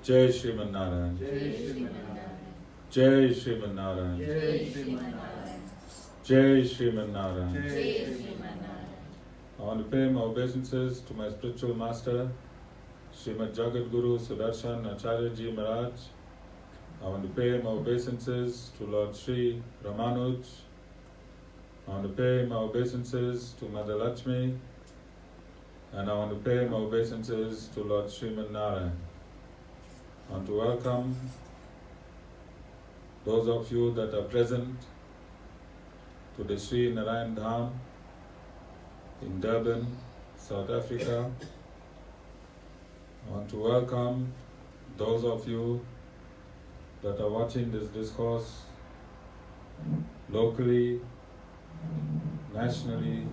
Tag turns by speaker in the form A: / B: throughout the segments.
A: Jai Sriman Narayan. Jai Sriman Narayan. Jai Sriman Narayan. I want to pay my obeisances to my spiritual master, Srimad Jagat Guru Sudarshan Acharyaji Maharaj. I want to pay my obeisances to Lord Sriman Ramanuj. I want to pay my obeisances to Mother Lakshmi. And I want to pay my obeisances to Lord Sriman Narayana. I want to welcome those of you that are present to the Sri Narayan Dham in Durban, South Africa. I want to welcome those of you that are watching this discourse locally, nationally,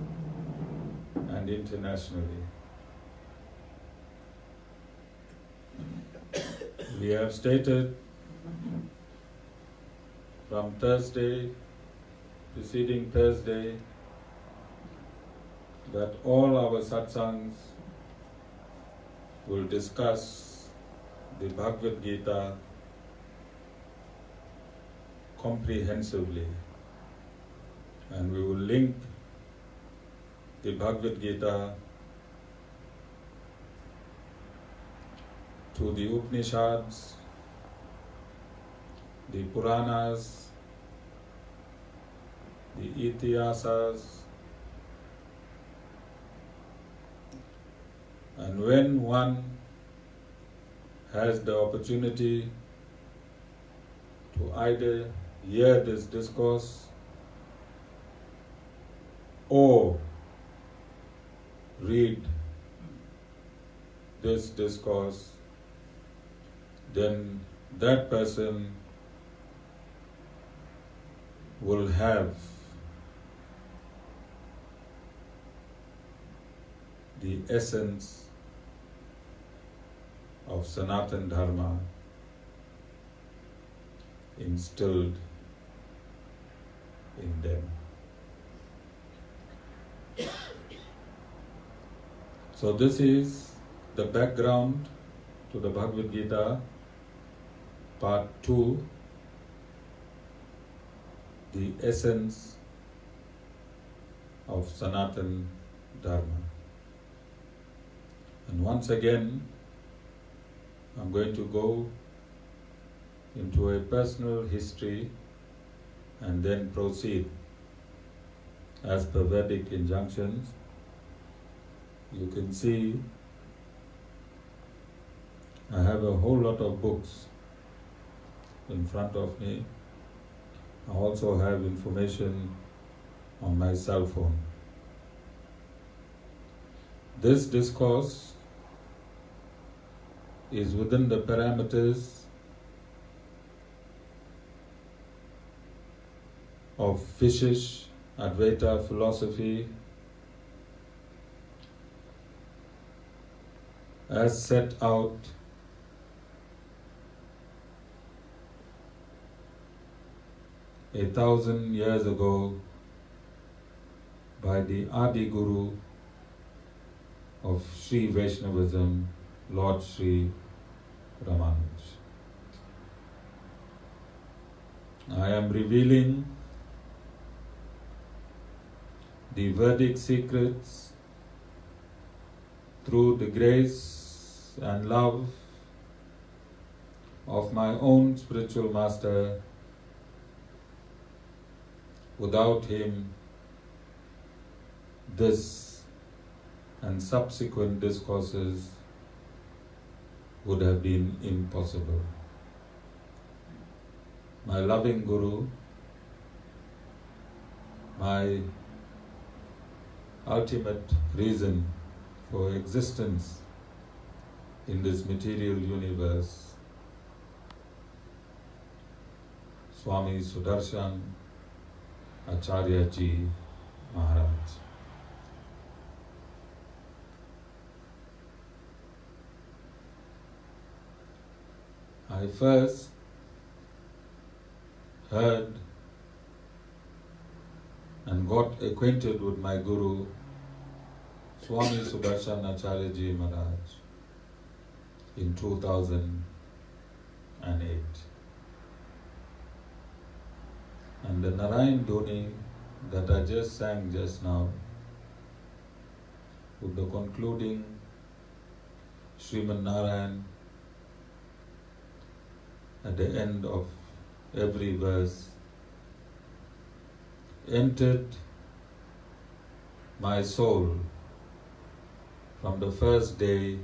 A: and internationally. We have stated from preceding Thursday, that all our satsangs will discuss the Bhagavad Gita comprehensively, and we will link the Bhagavad Gita to the Upanishads, the Puranas, the Itihasas, and when one has the opportunity to either hear this discourse or read this discourse, then that person will have the essence of Sanatan Dharma instilled in them. So this is the background to the Bhagavad Gita, Part 2, the essence of Sanatan Dharma. And once again, I'm going to go into a personal history and then proceed as per Vedic injunctions. You can see I have a whole lot of books in front of me. I also have information on my cell phone. This discourse is within the parameters of Vishishtadvaita philosophy as set out a 1,000 years ago by the Adi Guru of Sri Vaishnavism, Lord Sriman Ramanuj. I am revealing the Vedic secrets through the grace and love of my own spiritual master. Without him, this and subsequent discourses would have been impossible. My loving Guru, my ultimate reason for existence in this material universe, Swami Sudarshan, Acharyaji, Maharaj. I first heard and got acquainted with my Guru, Swami Sudarshan Acharyaji Maharaj, in 2008. And the Narayan Dhoni that I just sang just now, with the concluding Sriman Narayan at the end of every verse, entered my soul from the first day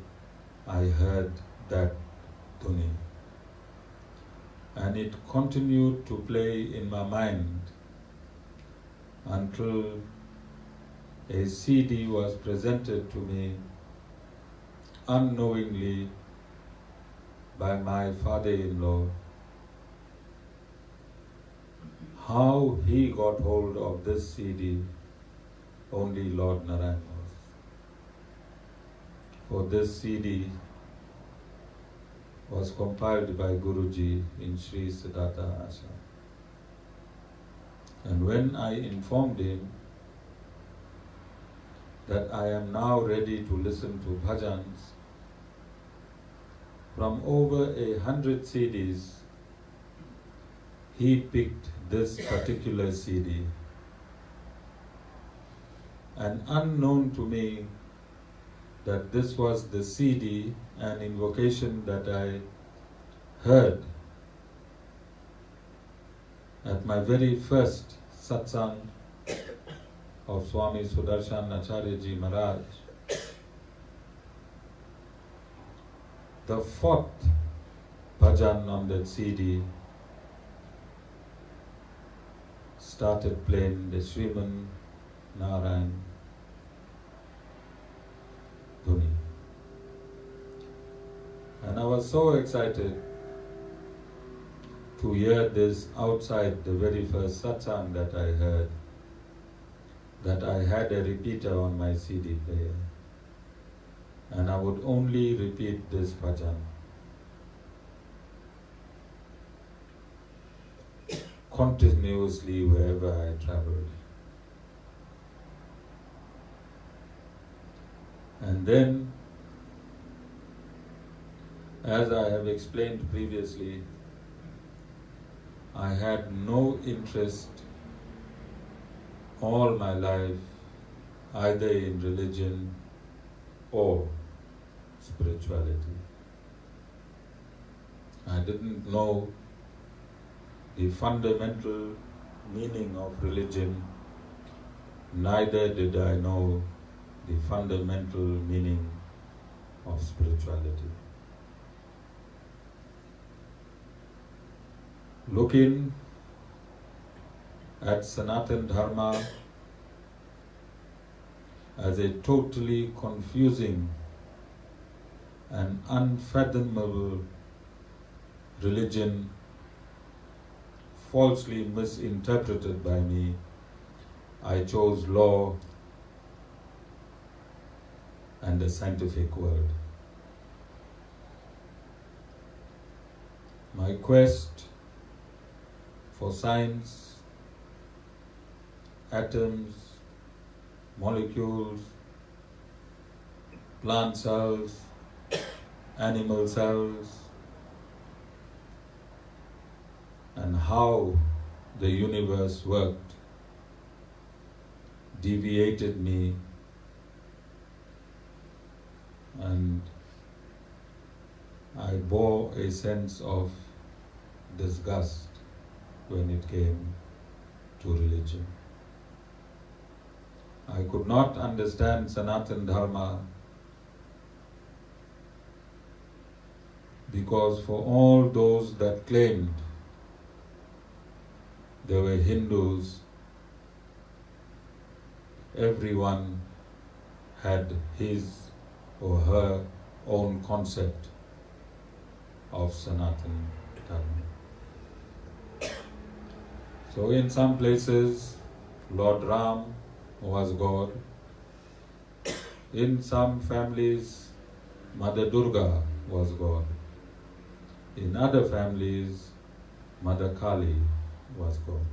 A: I heard that dhuni. And it continued to play in my mind until a CD was presented to me unknowingly by my father-in-law. How he got hold of this CD, only Lord Narayan knows. For this CD was compiled by Guruji in Sri Siddhartha Ashram. And when I informed him that I am now ready to listen to bhajans, from over 100 CDs, he picked this particular CD. And unknown to me that this was the CD and invocation that I heard at my very first satsang of Swami Sudarshan Acharyaji Maharaj. The fourth bhajan on that CD started playing the Sriman Narayan dhuni. And I was so excited to hear this outside the very first satsang that I heard, that I had a repeater on my CD player. And I would only repeat this bhajan continuously wherever I traveled. And then, as I have explained previously, I had no interest all my life either in religion or spirituality. I didn't know the fundamental meaning of religion, neither did I know the fundamental meaning of spirituality. Looking at Sanatan Dharma as a totally confusing and unfathomable religion, falsely misinterpreted by me, I chose law and the scientific world. My quest for science, atoms, molecules, plant cells, animal cells, and how the universe worked deviated me, and I bore a sense of disgust when it came to religion. I could not understand Sanatan Dharma because for all those that claimed they were Hindus, everyone had his or her own concept of Sanatan Dharma. So in some places, Lord Raam was God. In some families, Mother Durga was God. In other families, Mother Kali was God.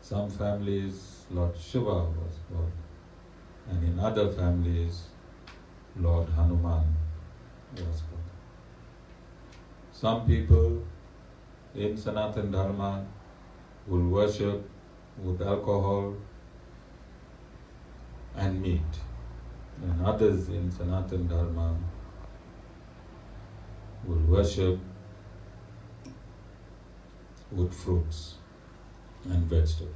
A: Some families, Lord Shiva was God. And in other families, Lord Hanuman was God. Some people in Sanatan Dharma will worship with alcohol and meat. And others in Sanatan Dharma will worship with fruits and vegetables.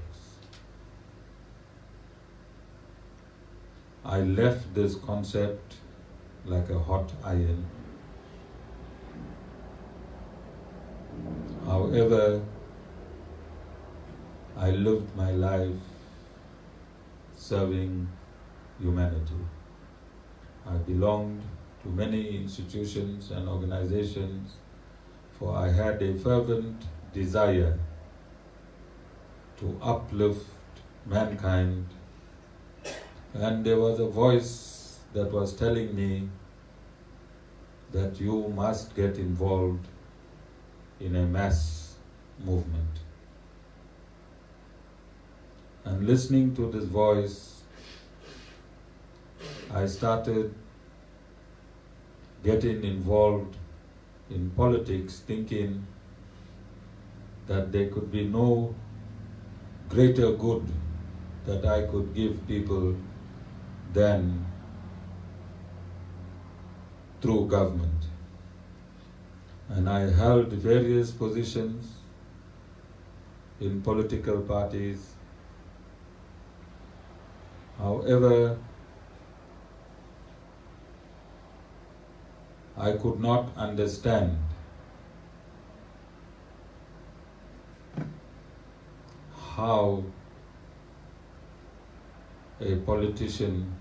A: I left this concept like a hot iron. However, I lived my life serving humanity. I belonged to many institutions and organizations, for I had a fervent desire to uplift mankind, and there was a voice that was telling me that you must get involved in a mass movement. And listening to this voice, I started getting involved in politics, thinking that there could be no greater good that I could give people than through government. And I held various positions in political parties. However, I could not understand how a politician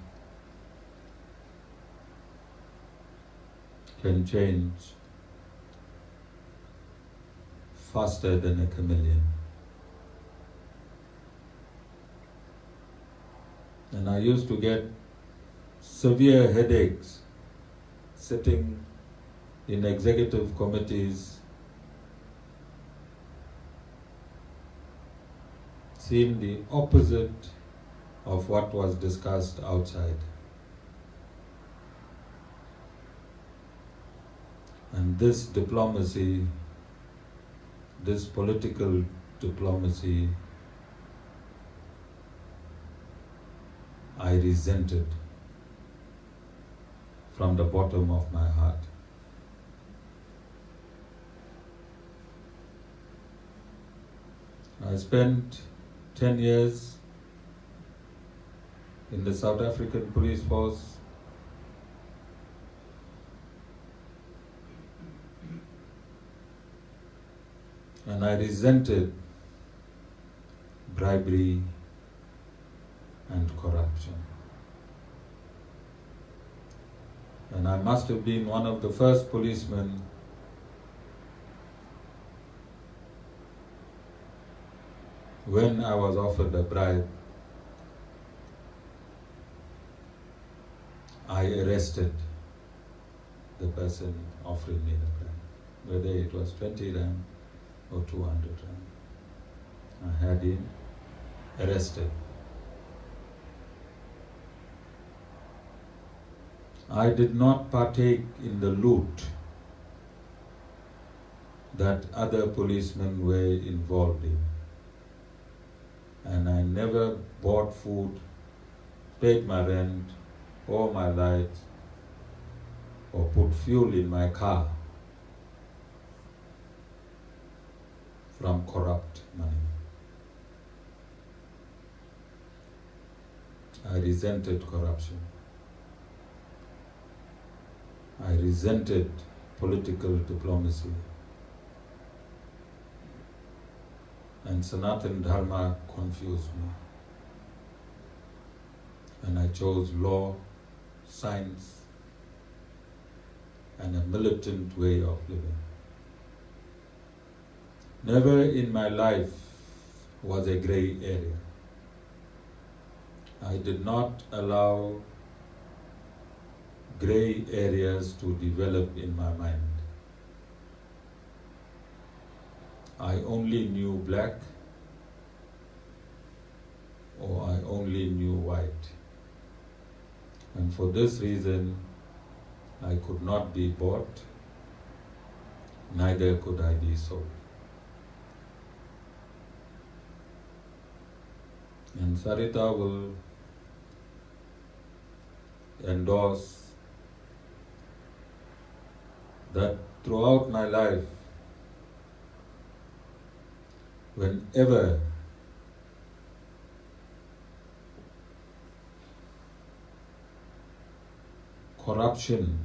A: can change faster than a chameleon. And I used to get severe headaches sitting in executive committees, seeing the opposite of what was discussed outside. And this diplomacy, this political diplomacy, I resented from the bottom of my heart. I spent 10 years in the South African police force. And I resented bribery and corruption. And I must have been one of the first policemen when I was offered a bribe. I arrested the person offering me the bribe, whether it was 20 Rand or 200 Rand. I had him arrested. I did not partake in the loot that other policemen were involved in. And I never bought food, paid my rent or my lights, or put fuel in my car from corrupt money. I resented corruption. I resented political diplomacy. And Sanatan Dharma confused me. And I chose law, science, and a militant way of living. Never in my life was a gray area. I did not allow gray areas to develop in my mind. I only knew black or I only knew white. And for this reason, I could not be bought, neither could I be sold. And Sarita will endorse that throughout my life, whenever corruption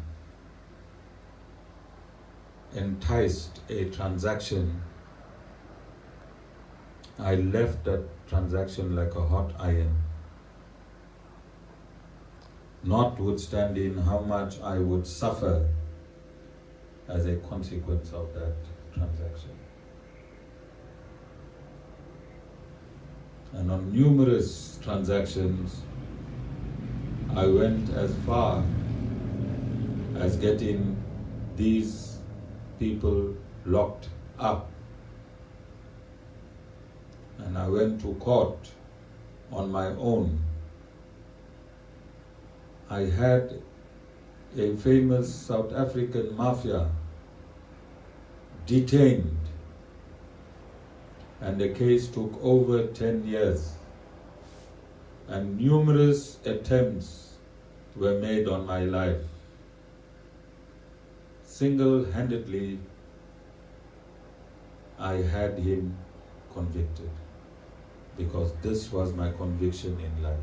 A: enticed a transaction, I left that transaction like a hot iron, notwithstanding how much I would suffer as a consequence of that transaction. And on numerous transactions, I went as far as getting these people locked up. And I went to court on my own. I had a famous South African mafia detained, and the case took over 10 years. And numerous attempts were made on my life. Single-handedly, I had him convicted, because this was my conviction in life.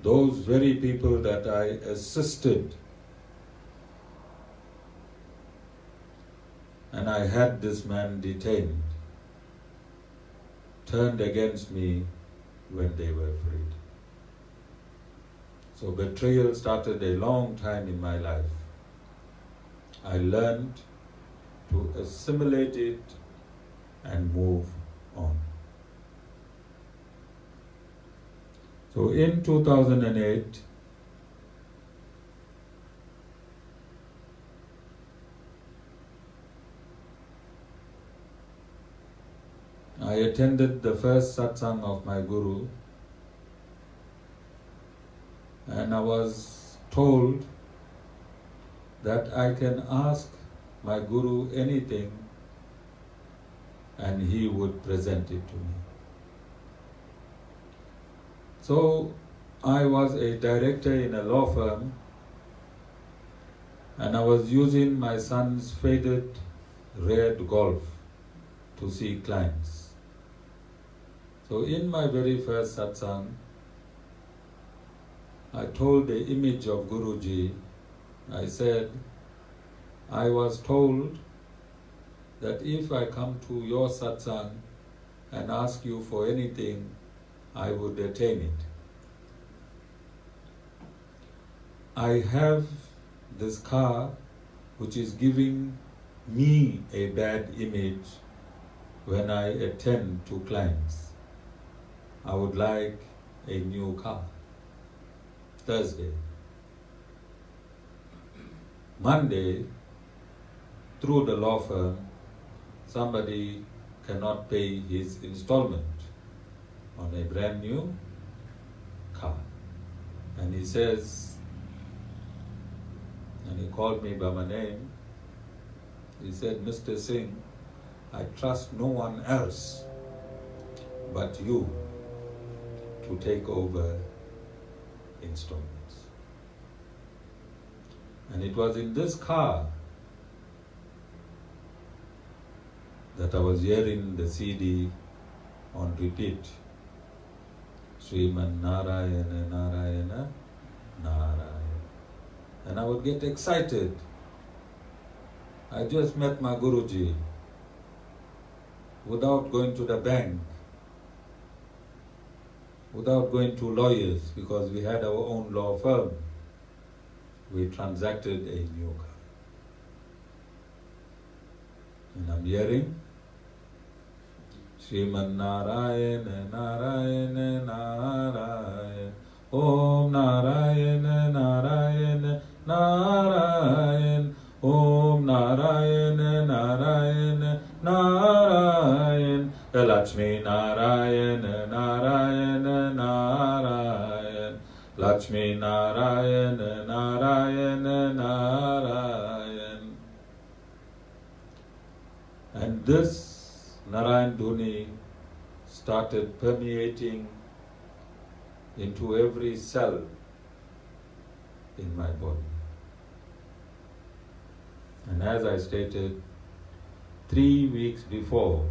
A: Those very people that I assisted, and I had this man detained, turned against me when they were freed. So betrayal started a long time in my life. I learned to assimilate it and move on. So in 2008, I attended the first satsang of my Guru, and I was told that I can ask my Guru anything and he would present it to me. So I was a director in a law firm, and I was using my son's faded red Golf to see clients. So in my very first satsang, I told the image of Guruji, I said, I was told that if I come to your satsang and ask you for anything, I would attain it. I have this car which is giving me a bad image when I attend to clients. I would like a new car. Thursday. Monday, through the law firm, somebody cannot pay his installment on a brand new car. And he says, and he called me by my name, he said, Mr. Singh, I trust no one else but you to take over installments. And it was in this car that I was hearing the CD on repeat. Sriman Narayana, Narayana, Narayana. And I would get excited. I just met my Guruji without going to the bank, without going to lawyers, because we had our own law firm. We transacted a new car. And I'm hearing Sriman Narayana, Narayana, Narayana, Om Narayana, Narayana, Narayana, Om Narayana, Narayana, Narayana, Lakshmi Narayana, Narayana, Narayana, Lakshmi Narayana, Narayana, Narayana. And this Narayan Dhuni started permeating into every cell in my body. And as I stated, 3 weeks before,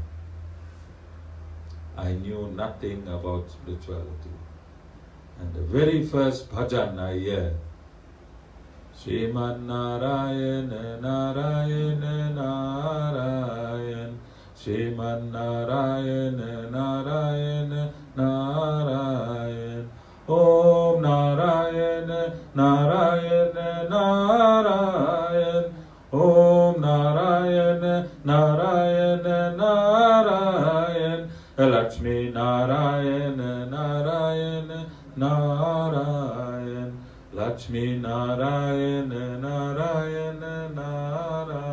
A: I knew nothing about spirituality. And the very first bhajan I hear, Sriman Narayana, Narayana, Narayana, Sriman Narayana, Narayana, Narayana, Om Narayana, Narayana, Narayana, Om Narayana, Narayana, Narayana, Lakshmi Narayana, Narayana, Narayana, Lakshmi Narayana, Narayana, Narayana.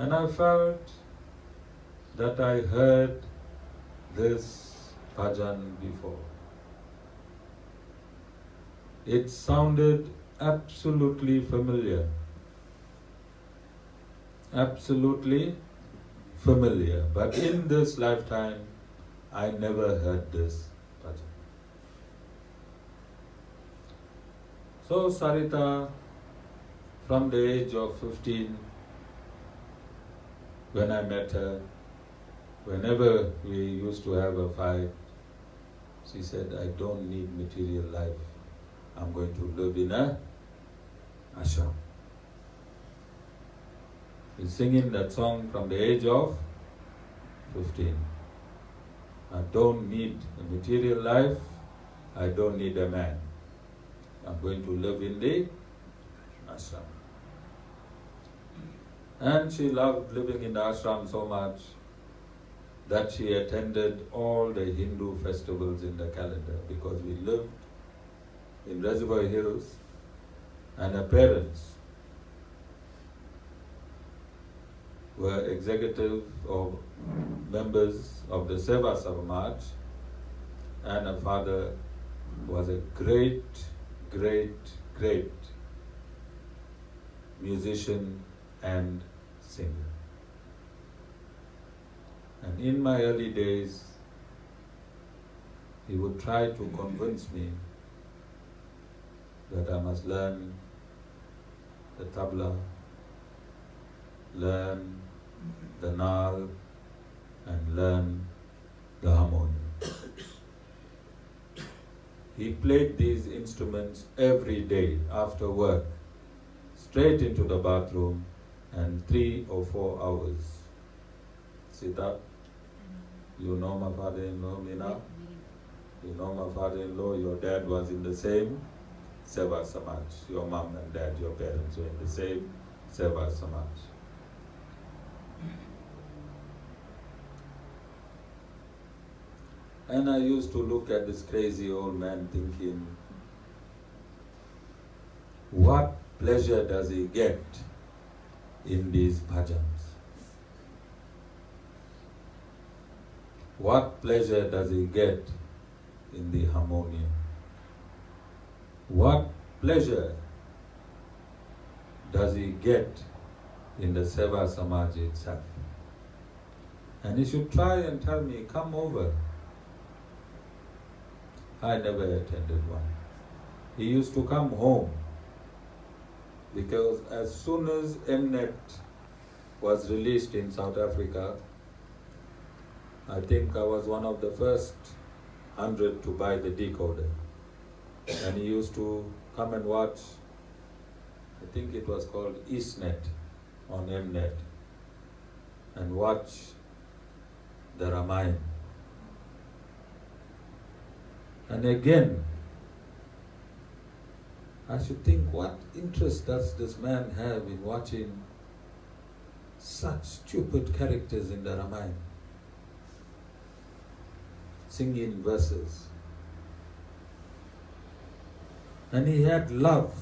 A: And I felt that I heard this bhajan before. It sounded absolutely familiar. Absolutely familiar. But in this lifetime, I never heard this bhajan. So Sarita, from the age of 15, when I met her, whenever we used to have a fight, she said, I don't need material life. I'm going to live in a ashram. He's singing that song from the age of 15. I don't need a material life. I don't need a man. I'm going to live in the ashram. And she loved living in the ashram so much that she attended all the Hindu festivals in the calendar, because we lived in Reservoir Hills and her parents were executive or members of the Seva Samaj, and her father was a great musician and singer. And in my early days, he would try to convince me that I must learn the tabla, learn the nal, and learn the harmonium. He played these instruments every day after work, straight into the bathroom, and 3 or 4 hours. Sita, you know my father-in-law, Meena? You know my father-in-law, your dad was in the same Seva Samaj. Your mom and dad, your parents were in the same Seva Samaj. And I used to look at this crazy old man thinking, what pleasure does he get in these bhajans? What pleasure does he get in the harmonium? What pleasure does he get in the Seva Samaj itself? And he should try and tell me, come over. I never attended one. He used to come home because as soon as Mnet was released in South Africa, I think I was one of the first 100 to buy the decoder. And he used to come and watch, I think it was called EastNet on Mnet, and watch the Ramayana. And again, I should think, what interest does this man have in watching such stupid characters in the Ramayana? Singing verses. And he had love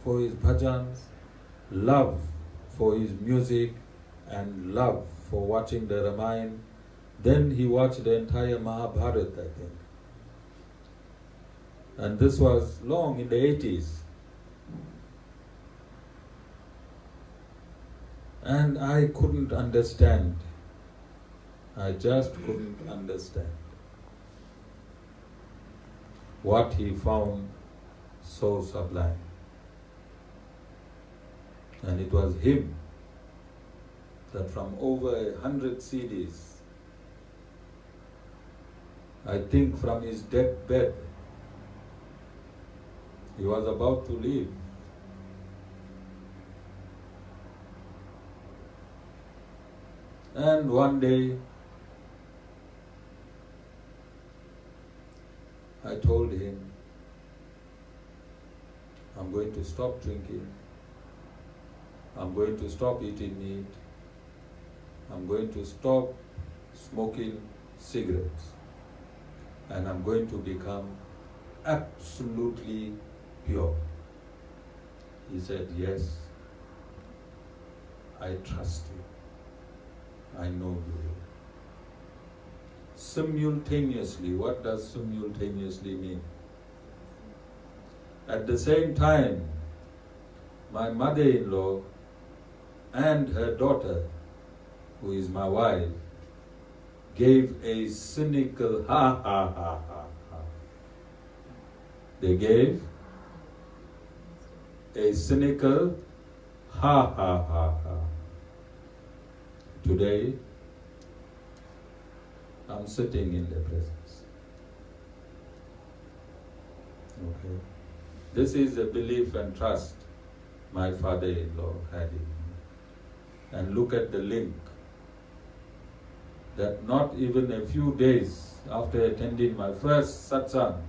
A: for his bhajans, love for his music, and love for watching the Ramayana. Then he watched the entire Mahabharat, I think. And this was long in the 80s. And I couldn't understand. I just couldn't understand what he found so sublime. And it was him that from over 100 CDs, I think from his deathbed, he was about to leave. And one day, I told him, I'm going to stop drinking, I'm going to stop eating meat, I'm going to stop smoking cigarettes, and I'm going to become absolutely pure. He said, yes, I trust you, I know you. Simultaneously, what does simultaneously mean? At the same time, my mother-in-law and her daughter, who is my wife, gave a cynical ha ha ha ha ha. They gave a cynical ha ha ha ha. Today, I'm sitting in their presence. Okay. This is a belief and trust my father-in-law had in me. And look at the link. That not even a few days after attending my first satsang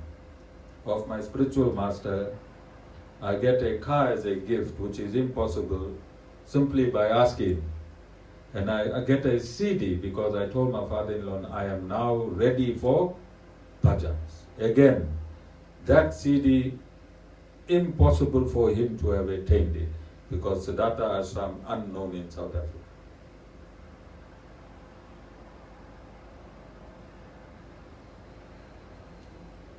A: of my spiritual master, I get a car as a gift, which is impossible, simply by asking. And I get a CD because I told my father-in-law, I am now ready for bhajans. Again, that CD, impossible for him to have attained it, because Siddhartha Ashram, unknown in South Africa.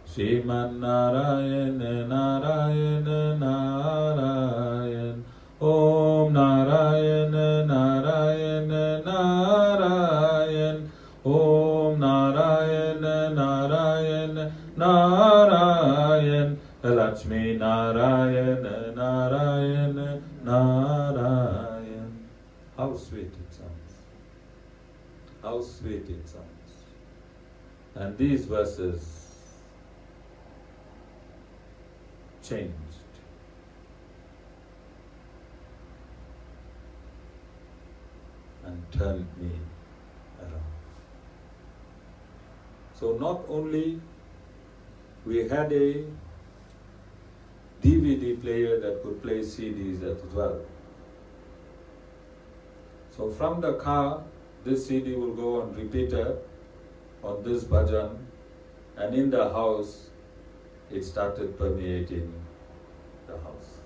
A: Sriman Narayana, Narayana, Narayan, Om Narayana, Narayana, Narayan, Om Narayana, Narayana, Narayan, Lakshmi Narayana, Narayana, Narayan. How sweet it sounds. How sweet it sounds. And these verses changed. And turned me around. So not only we had a DVD player that could play CDs as well. So from the car, this CD will go on repeater on this bhajan, and in the house, it started permeating the house.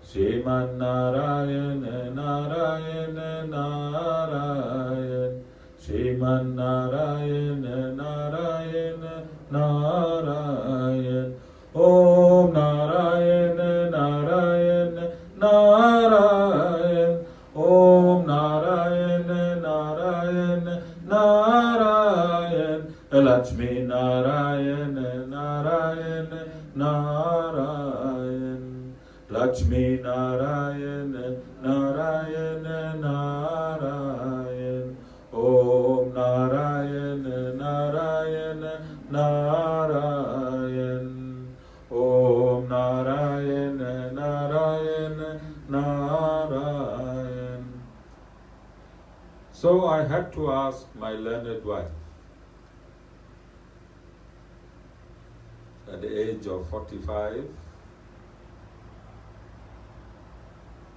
A: Sriman Narayana, Narayana, Narayan, Sriman Narayana, Narayana, Narayan, Om Narayana, Narayana, Narayan, Om Narayana, Narayana, Narayan, Lakshmi Narayana, Narayana, Narayan, Lakshmi Narayana, Narayana, Narayan, Om Narayana. had to ask my learned wife, at the age of 45,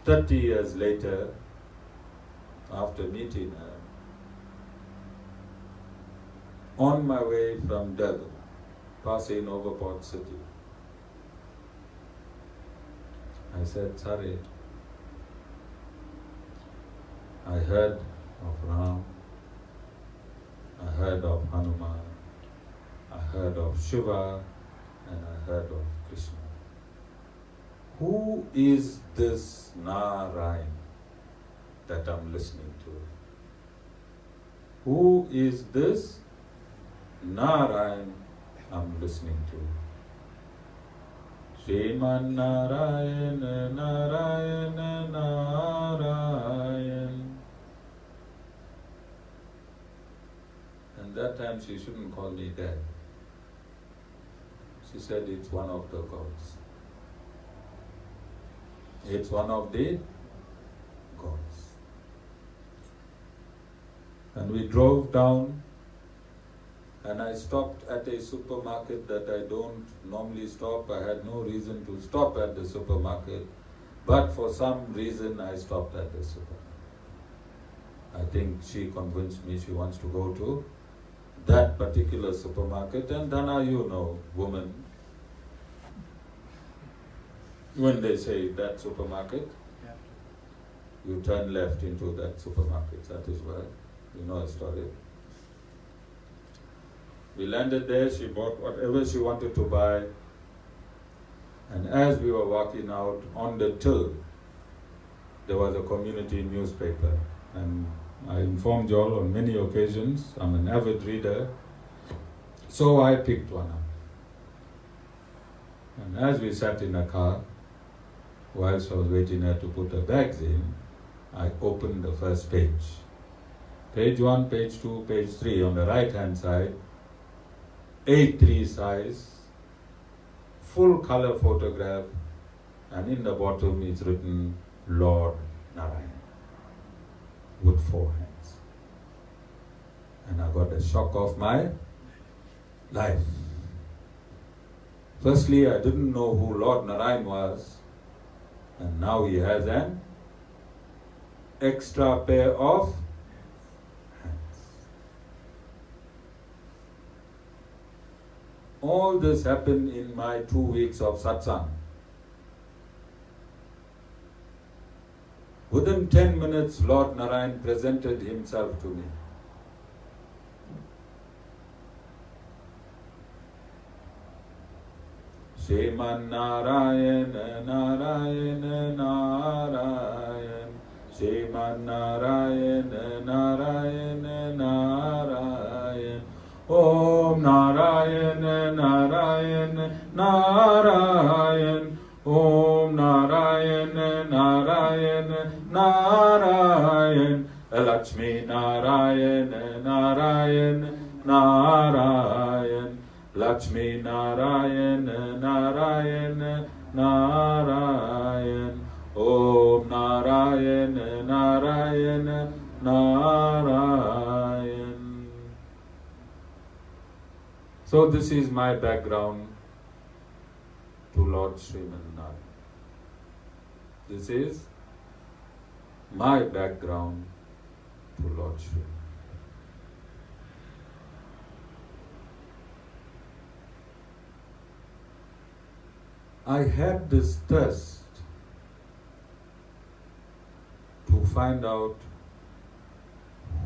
A: 30 years later, after meeting her, on my way from Durban, passing over Port City, I said, "Sorry, I heard of Raam, I heard of Hanuman, I heard of Shiva, and I heard of Krishna. Who is this Narayan that I'm listening to? Who is this Narayan I'm listening to? Sriman Narayana, Narayana, Narayan." And that time she shouldn't call me Dad. She said it's one of the gods. It's one of the gods. And we drove down, and I stopped at a supermarket that I don't normally stop. I had no reason to stop at the supermarket, but for some reason I stopped at the supermarket. I think she convinced me she wants to go to that particular supermarket, and Dana, you know, woman, when they say that supermarket, you turn left into that supermarket. That is why, you know a story. We landed there, she bought whatever she wanted to buy, and as we were walking out on the till, there was a community newspaper, and I informed you all on many occasions, I'm an avid reader, so I picked one up. And as we sat in a car, whilst I was waiting her to put her bags in, I opened the first page. Page 1, page 2, page 3, on the right hand side, A3 size, full color photograph, and in the bottom is written Lord Narayan, with 4 hands. And I got a shock of my life. Firstly, I didn't know who Lord Narayan was, and now he has an extra pair of hands. All this happened in my 2 weeks of satsang. Within 10 minutes, Lord Narayan presented himself to me. Sriman Narayana, Narayana, Narayan. Sriman Narayana, Narayana, Narayan. Om Narayana, Narayana, Narayan. Om Narayana, Narayana, Narayan. Lakshmi Narayana, Narayana, Narayan. Lakshmi Narayana, Narayana, Narayan. Om Narayana, Narayana, Narayan. So this is my background to Lord Sriman Narayana. This is my background to Lord Sriman. I had this thirst to find out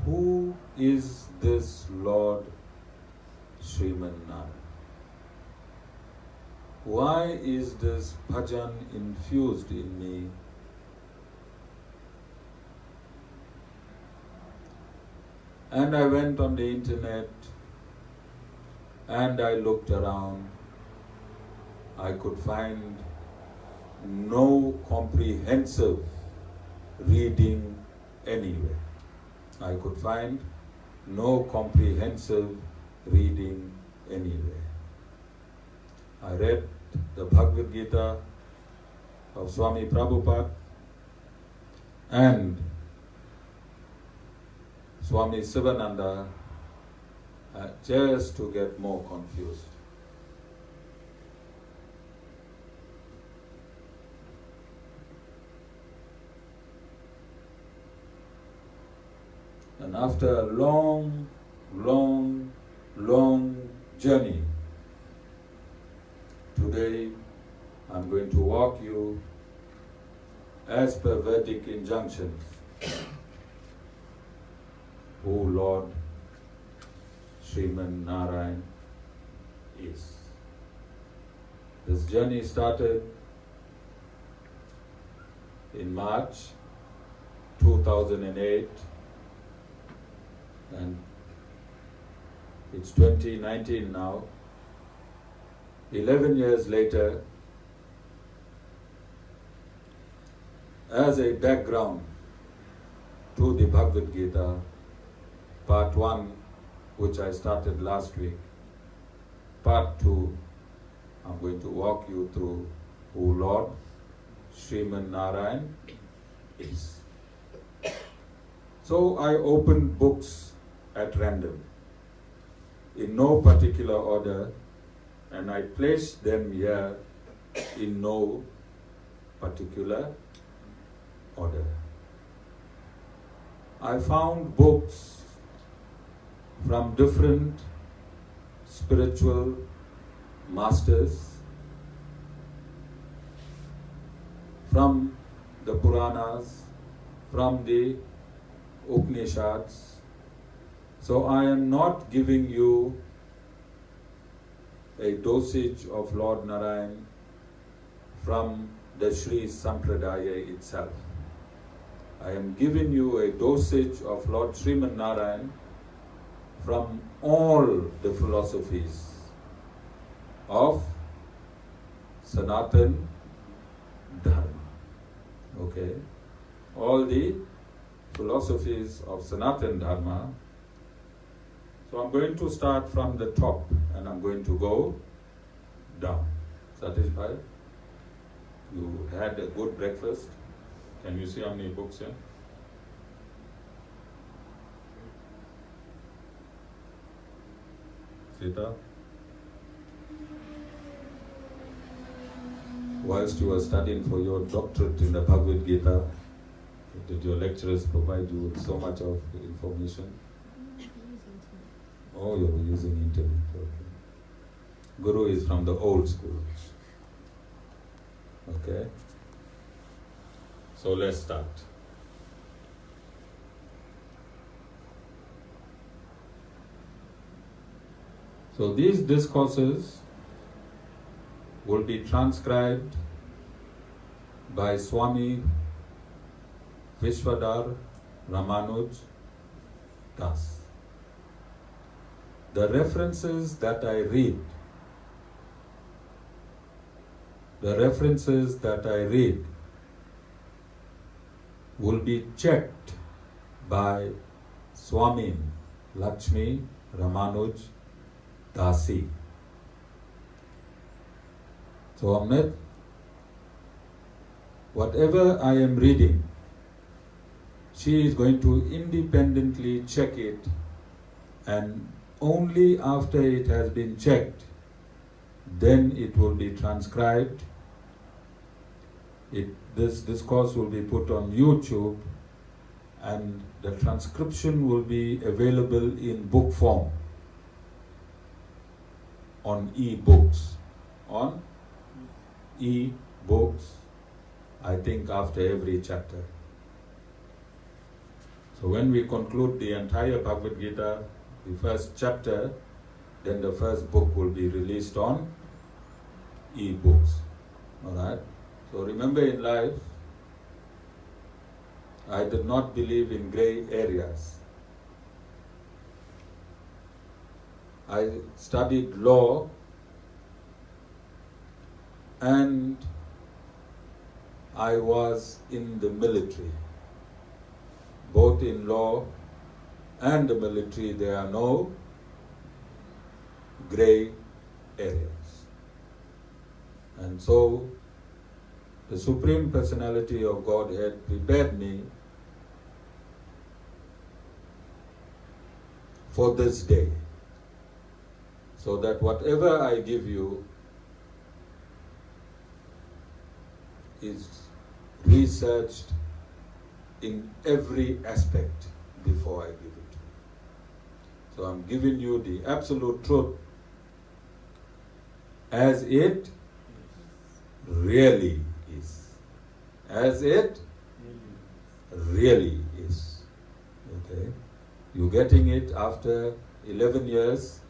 A: who is this Lord Sriman Narayana. Why is this bhajan infused in me? And I went on the internet and I looked around. I could find no comprehensive reading anywhere. I could find no comprehensive reading anywhere. I read the Bhagavad Gita of Swami Prabhupada and Swami Sivananda just to get more confused. And after a long journey, today I'm going to walk you as per Vedic injunctions who Lord Sriman Narayana is. This journey started in March 2008 and it's 2019 now. 11 years later, as a background to the Bhagavad Gita, part 1, which I started last week, part 2, I'm going to walk you through who Lord Sriman Narayana is. So I opened books at random, in no particular order, and I placed them here in no particular order. I found books from different spiritual masters, from the Puranas, from the Upanishads. So I am not giving you a dosage of Lord Narayan from the Sri Sampradaya itself. I am giving you a dosage of Lord Sriman Narayana from all the philosophies of Sanatan Dharma. Okay? All the philosophies of Sanatan Dharma. So I'm going to start from the top and I'm going to go down. Satisfied? You had a good breakfast. Can you see how many books here? Sita? Whilst you were studying for your doctorate in the Bhagavad Gita, did your lecturers provide you with so much of information? Oh, you were using internet. Okay. Guru is from the old school. Okay? So let's start. So these discourses will be transcribed by Swami Vishishtadvaita Ramanuj Dasa. The references that I read, will be checked by Swami Lakshmi Ramanuj Dasi. So Amit, whatever I am reading, she is going to independently check it, and only after it has been checked, then it will be transcribed. This discourse will be put on YouTube, and the transcription will be available in book form, on e-books. On e-books, I think after every chapter. So when we conclude the entire Bhagavad Gita, the first chapter, then the first book will be released on e-books. Alright? So remember, in life, I did not believe in grey areas. I studied law and I was in the military. Both in law and the military, there are no grey areas. And so, the Supreme Personality of Godhead prepared me
B: for this day, so that whatever I give you is researched in every aspect before I give it to you. So I'm giving you the absolute truth as it really is. As it really is. Okay? You're getting it after 11 years.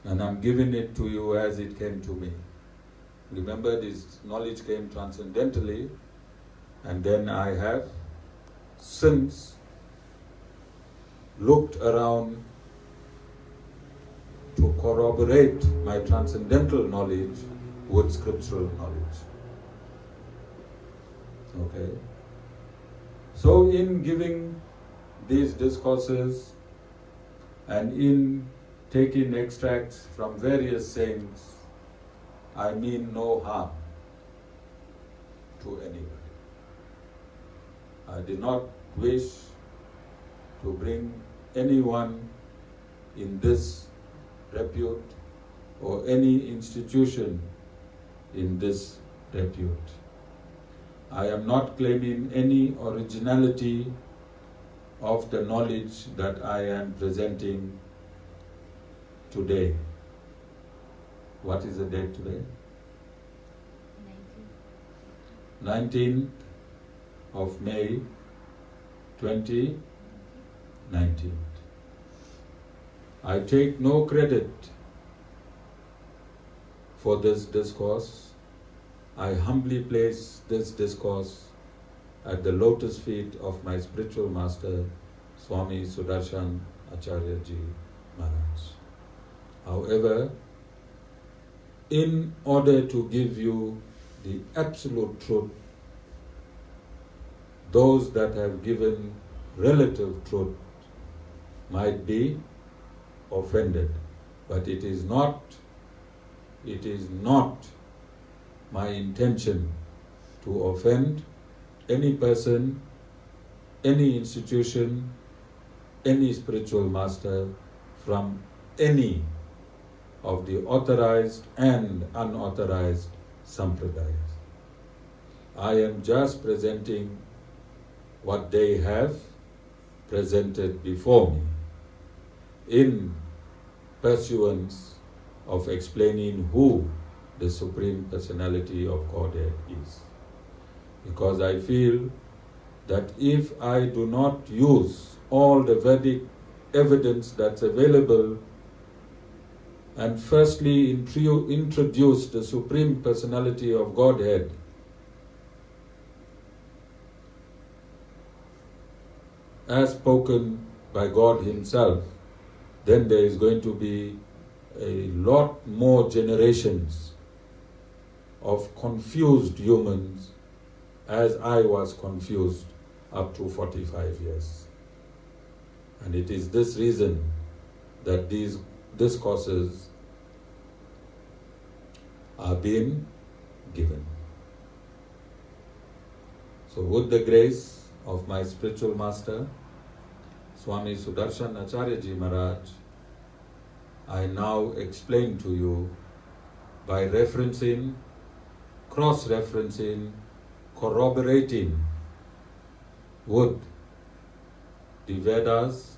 B: And I'm giving it to you as it came to me. Remember, this knowledge came transcendentally, and then I have since looked around to corroborate my transcendental knowledge with scriptural knowledge. Okay? So in giving these discourses and in taking extracts from various sayings, I mean no harm to anybody. I did not wish to bring anyone in this repute or any institution in this repute. I am not claiming any originality of the knowledge that I am presenting today. What is the date today? 19th of May 2019. I take no credit for this discourse. I humbly place this discourse at the lotus feet of my spiritual master, Swami Sudarshan Acharyaji Maharaj. However, in order to give you the absolute truth, those that have given relative truth might be offended, but it is not my intention to offend any person, any institution, any spiritual master from any of the authorized and unauthorized sampradayas. I am just presenting what they have presented before me in pursuance of explaining who the Supreme Personality of Godhead is. Because I feel that if I do not use all the Vedic evidence that's available and firstly introduce the Supreme Personality of Godhead as spoken by God Himself, then there is going to be a lot more generations of confused humans, as I was confused up to 45 years. And it is this reason that these discourses are being given. So with the grace of my spiritual master, Swami Sudarshan Acharyaji Maharaj, I now explain to you by referencing, cross-referencing, corroborating with the Vedas,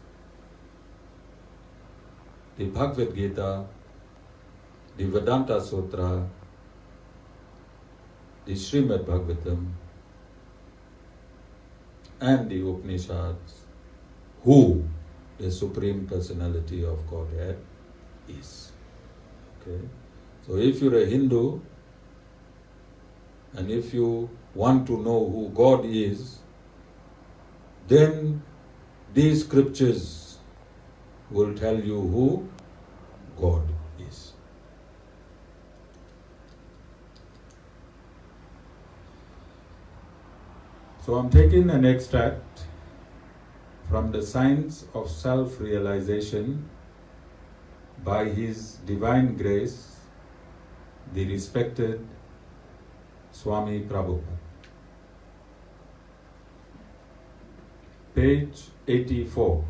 B: the Bhagavad Gita, the Vedanta Sutra, the Srimad Bhagavatam, and the Upanishads, who the Supreme Personality of Godhead is. Okay? So if you're a Hindu, and if you want to know who God is, then these scriptures will tell you who God is. So I'm taking an extract from the Science of Self-Realization by His Divine Grace, the respected Swami Prabhupada. page 84.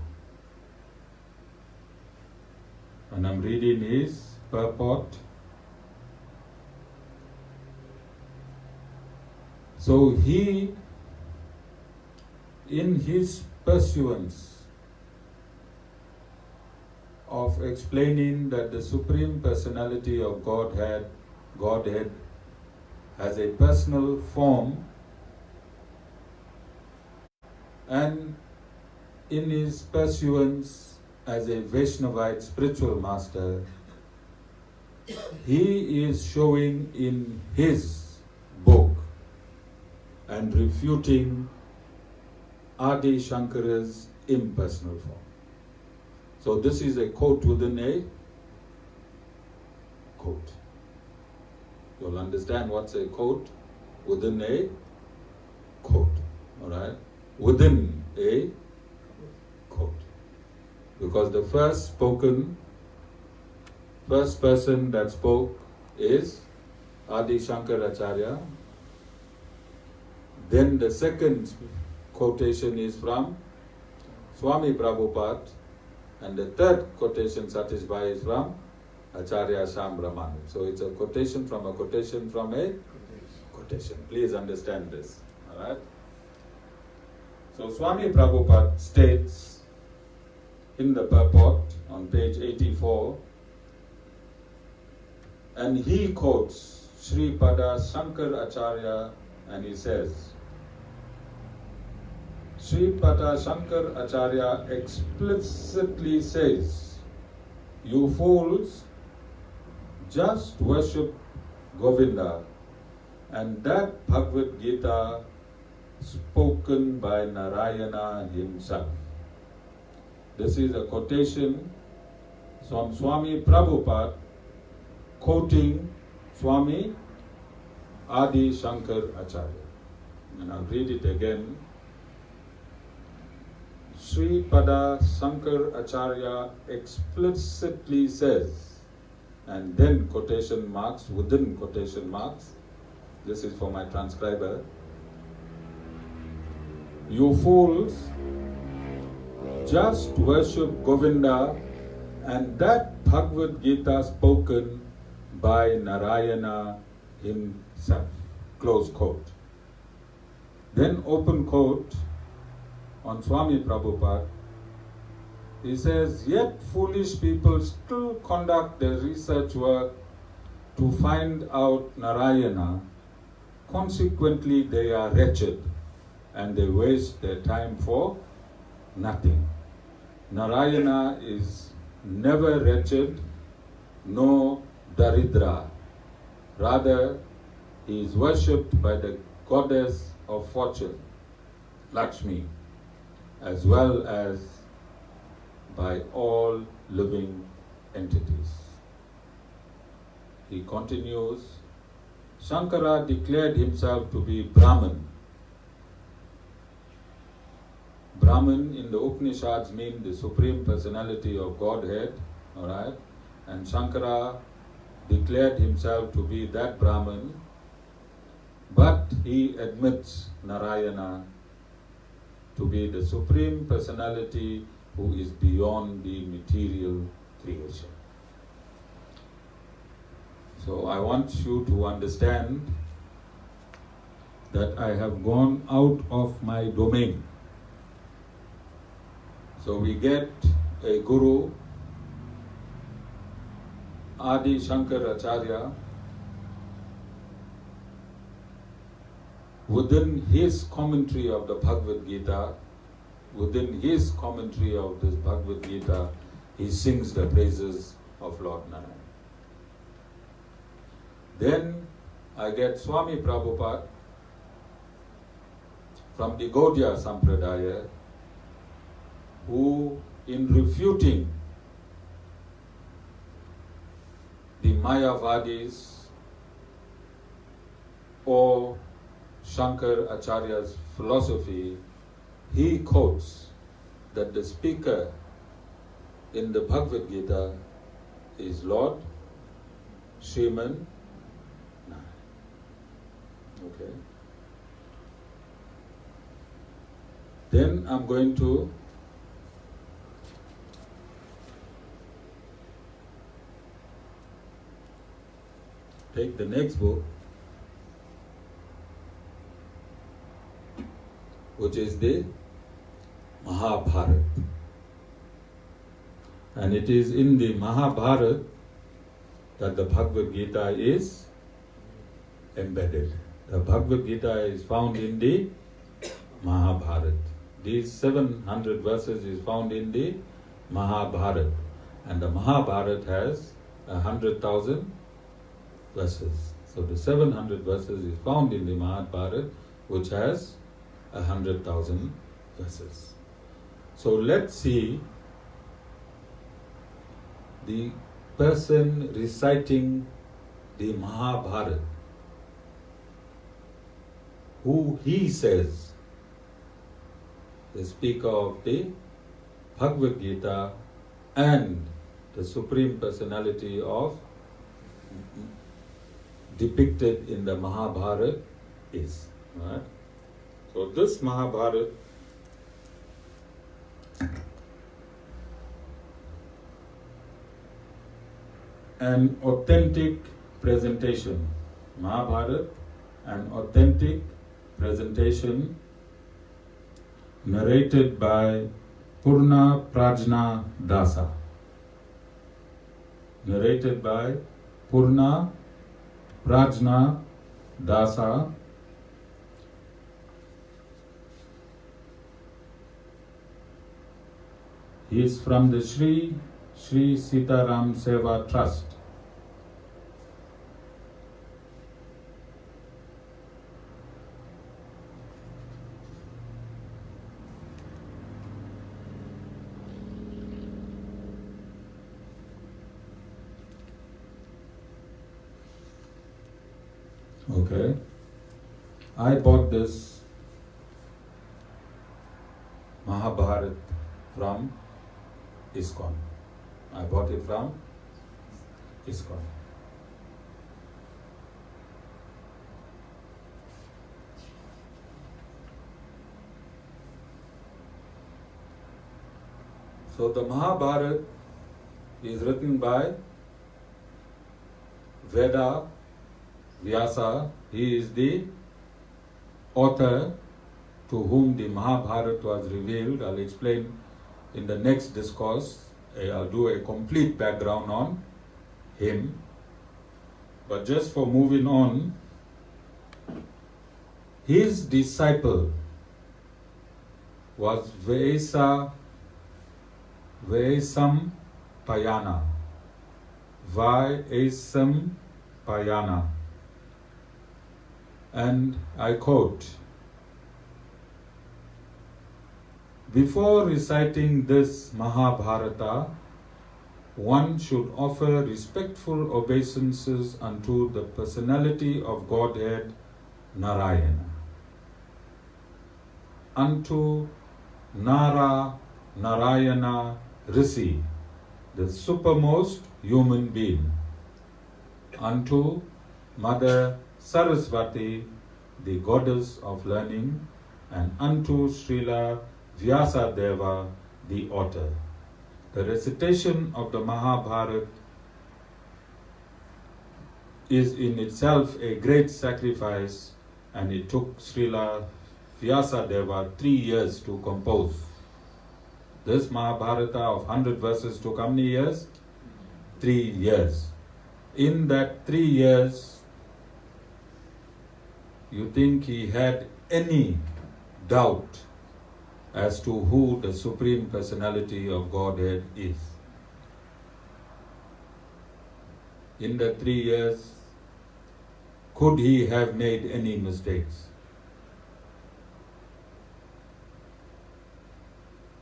B: And I'm reading his purport. So he, in his pursuance of explaining that the Supreme Personality of Godhead has a personal form, and in his pursuance as a Vaishnavite spiritual master, he is showing in his book and refuting Adi Shankara's impersonal form. So this is a quote within a quote. You'll understand what's a quote within a quote. Alright? Within a quote. Because the first person that spoke is Adi Shankar Acharya. Then the second quotation is from Swami Prabhupada, and the third quotation satisfied is from Acharya Shyam Ramanuj. So it's a quotation from a quotation from a quotation. Please understand this. Alright? So Swami Prabhupada states in the purport on page 84, and he quotes Sri Pada Shankar Acharya, and he says, Sri Pada Shankar Acharya explicitly says, "You fools just worship Govinda," and that Bhagavad Gita spoken by Narayana himself. This is a quotation from Swami Prabhupada quoting Swami Adi Shankar Acharya. And I'll read it again. Sri Pada Shankar Acharya explicitly says, and then quotation marks, within quotation marks, this is for my transcriber, "You fools just worship Govinda and that Bhagavad Gita spoken by Narayana himself." Close quote. Then open quote on Swami Prabhupada. He says, "Yet foolish people still conduct their research work to find out Narayana. Consequently, they are wretched and they waste their time for nothing. Narayana is never wretched, no Daridra. Rather, he is worshipped by the goddess of fortune, Lakshmi, as well as by all living entities." He continues, Shankara declared himself to be Brahman. Brahman in the Upanishads mean the Supreme Personality of Godhead, alright? And Shankara declared himself to be that Brahman, but he admits Narayana to be the Supreme Personality who is beyond the material creation. So I want you to understand that I have gone out of my domain. So we get a guru, Adi Shankar Acharya, within his commentary of the Bhagavad Gita, within his commentary of this Bhagavad Gita, he sings the praises of Lord Narayan. Then I get Swami Prabhupada from the Gaudiya Sampradaya, who in refuting the Mayavadis or Shankar Acharya's philosophy, he quotes that the speaker in the Bhagavad Gita is Lord Sriman Narayana. Okay. Then I'm going to take the next book, which is the Mahabharat. And it is in the Mahabharat that the Bhagavad Gita is embedded. The Bhagavad Gita is found in the Mahabharat. These 700 verses is found in the Mahabharat. And the Mahabharat has 100,000 verses. So the 700 verses is found in the Mahabharat, which has 100,000 verses. So let's see the person reciting the Mahabharat, who he says, the speaker of the Bhagavad Gita and the Supreme Personality of depicted in the Mahabharat is. Right? So this Mahabharat an authentic presentation. Mahabharat, an authentic presentation narrated by Purna Prajna Dasa. Narrated by Purna Prajna Dasa. He is from the Sri Sita Ram Seva Trust. Okay. I bought this Mahabharat from Iskon. I bought it from Iskon. So the Mahabharat is written by Veda Vyasa. He is the author to whom the Mahabharat was revealed. I'll explain in the next discourse. I'll do a complete background on him. But just for moving on, his disciple was Vaisam Payana. Vaisam Payana. And I quote, before reciting this Mahabharata, one should offer respectful obeisances unto the personality of Godhead, Narayan, unto Narayana Rishi, the supermost human being, unto Mother Saraswati, the goddess of learning, and unto Srila Vyasadeva, the author. The recitation of the Mahabharat is in itself a great sacrifice, and it took Srila Vyasadeva 3 years to compose. This Mahabharata of 100 verses took how many years? 3 years. In that 3 years, you think he had any doubt as to who the Supreme Personality of Godhead is? In the 3 years, could he have made any mistakes?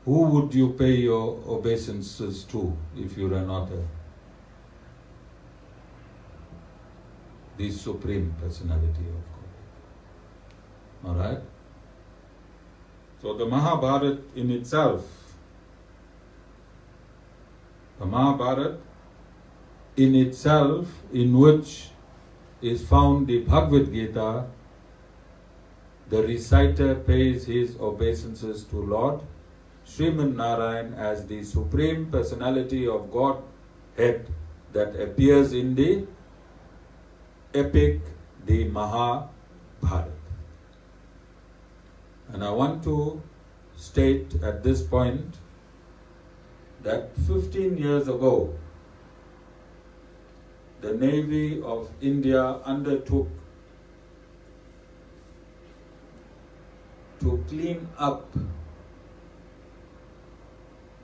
B: Who would you pay your obeisances to if you're an author? The Supreme Personality of God. Alright? So the Mahabharat in itself, in which is found the Bhagavad Gita, the reciter pays his obeisances to Lord Sriman Narayana as the Supreme Personality of Godhead that appears in the epic, the Mahabharat. And I want to state at this point that 15 years ago, the Navy of India undertook to clean up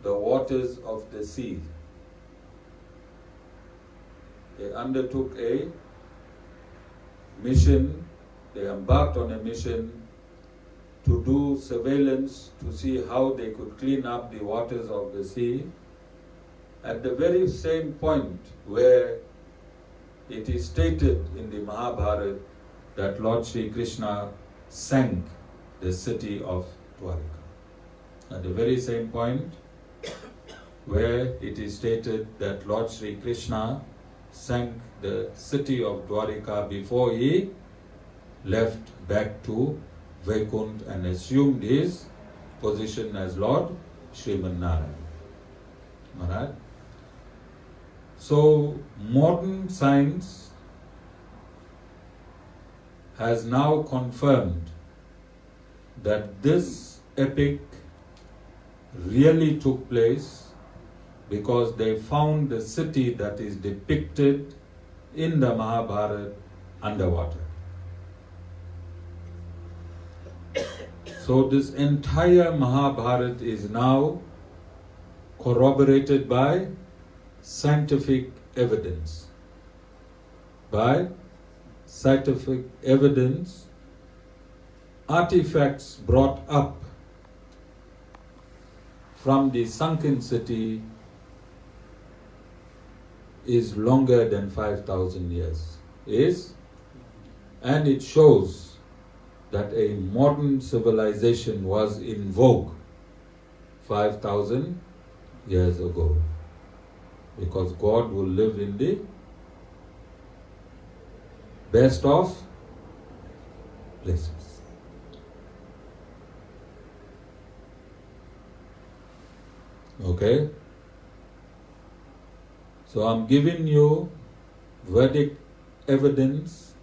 B: the waters of the sea. They undertook a mission, they embarked on a mission to do surveillance to see how they could clean up the waters of the sea. At the very same point where it is stated in the Mahabharat that Lord Sri Krishna sank the city of Dwarika. At the very same point where it is stated that Lord Sri Krishna sank the city of Dwarika before he left back to Vaikuntha and assumed his position as Lord Sriman Narayana. Maharaj. So modern science has now confirmed that this epic really took place because they found the city that is depicted in the Mahabharat underwater. So this entire Mahabharat is now corroborated by scientific evidence. By scientific evidence, artifacts brought up from the sunken city is longer than 5,000 years. And it shows that a modern civilization was in vogue 5,000 years ago. Because God will live in the best of places. Okay? So I'm giving you Vedic evidence,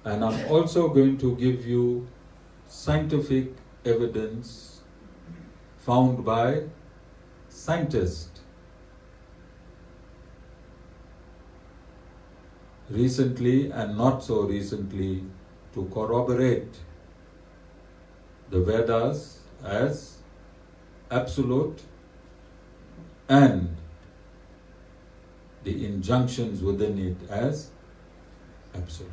B: and I'm also going to give you scientific evidence found by scientists recently and not so recently to corroborate the Vedas as absolute and the injunctions within it as absolute.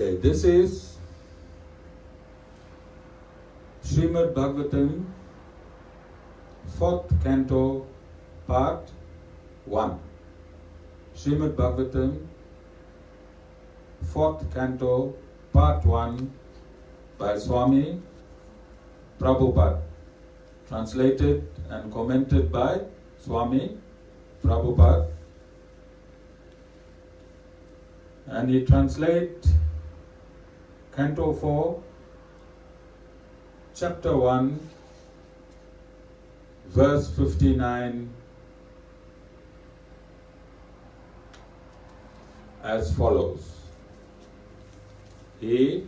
B: Okay, this is Srimad Bhagavatam, 4th Canto, Part 1. Srimad Bhagavatam, 4th Canto, Part 1 by Swami Prabhupada, translated and commented by Swami Prabhupada. And he translates Canto 4, Chapter 1, verse 59 as follows. He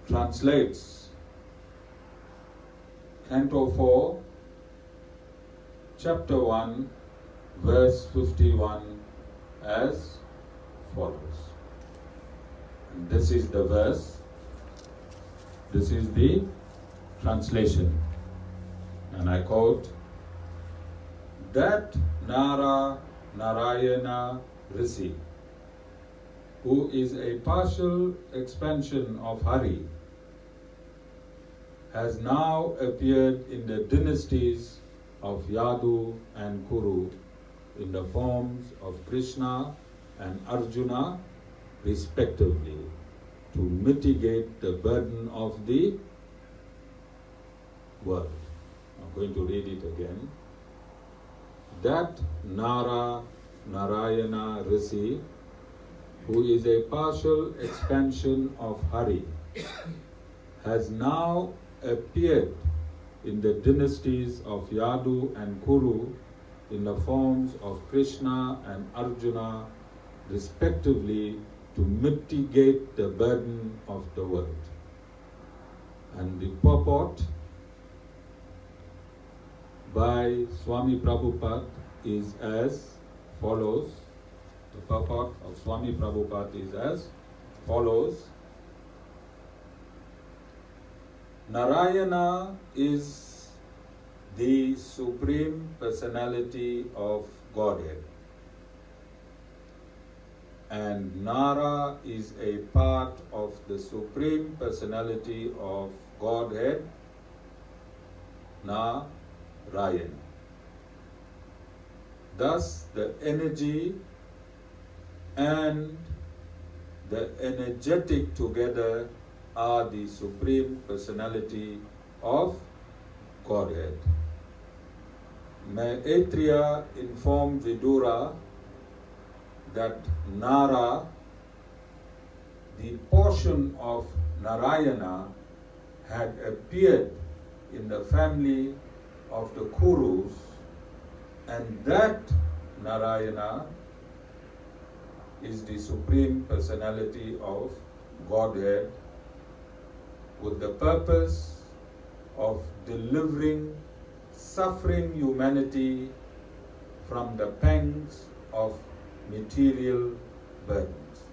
B: translates Canto 4, Chapter 1, verse 51 as follows. And this is the verse, this is the translation. And I quote, that Narayana Rishi, who is a partial expansion of Hari, has now appeared in the dynasties of Yadu and Kuru in the forms of Krishna and Arjuna respectively to mitigate the burden of the world. I'm going to read it again. That Narayana Rishi, who is a partial expansion of Hari, has now appeared in the dynasties of Yadu and Kuru in the forms of Krishna and Arjuna respectively to mitigate the burden of the world. And the purport by Swami Prabhupada is as follows. The purport of Swami Prabhupada is as follows. Narayana is the Supreme Personality of Godhead, and Nara is a part of the Supreme Personality of Godhead, Narayan. Thus, the energy and the energetic together are the Supreme Personality of Godhead. Maitreya informed Vidura that Nara, the portion of Narayana, had appeared in the family of the Kurus, and that Narayana is the Supreme Personality of Godhead, with the purpose of delivering suffering humanity from the pangs of material burdens.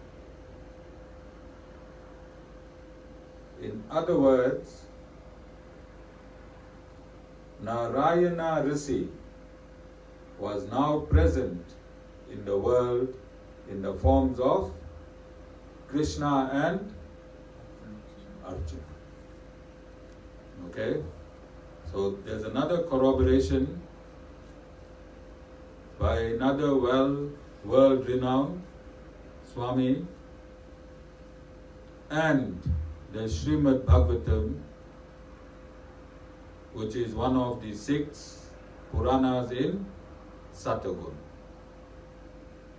B: In other words, Narayana Rishi was now present in the world in the forms of Krishna and Arjuna. Okay? So there's another corroboration by another world-renowned Swami, and the Srimad Bhagavatam, which is one of the 6 Puranas in Satagun.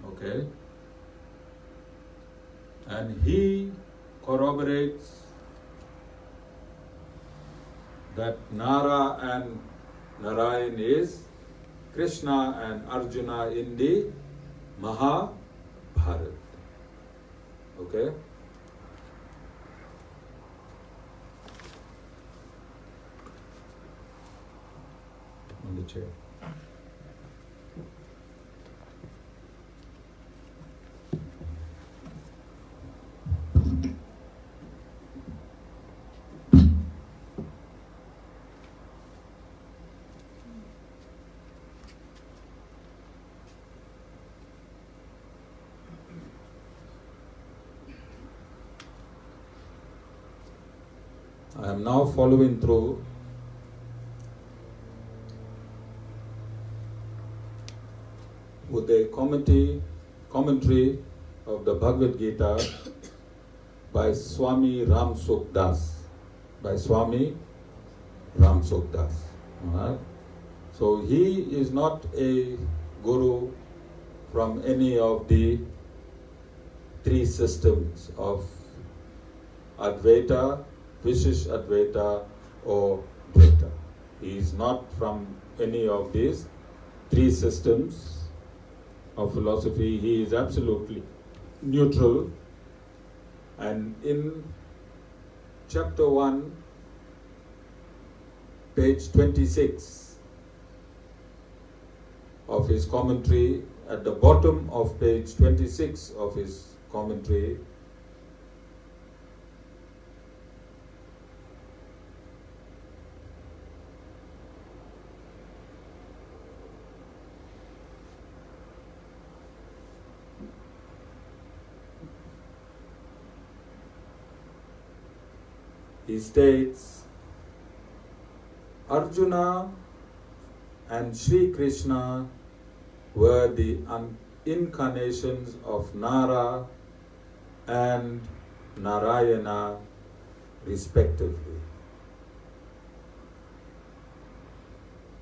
B: Okay? And he corroborates that Nara and Narayan is Krishna and Arjuna in the Mahabharat. Okay? On the chair. I am now following through with a commentary of the Bhagavad Gita by Swami Ram Das. By Swami Ram Das. Alright? So he is not a guru from any of the 3 systems of Advaita, Vishishtadvaita or Dvaita. He is not from any of these 3 systems of philosophy. He is absolutely neutral. And in chapter 1, page 26 of his commentary, at the bottom of page 26 of his commentary, he states Arjuna and Sri Krishna were the incarnations of Nara and Narayana respectively.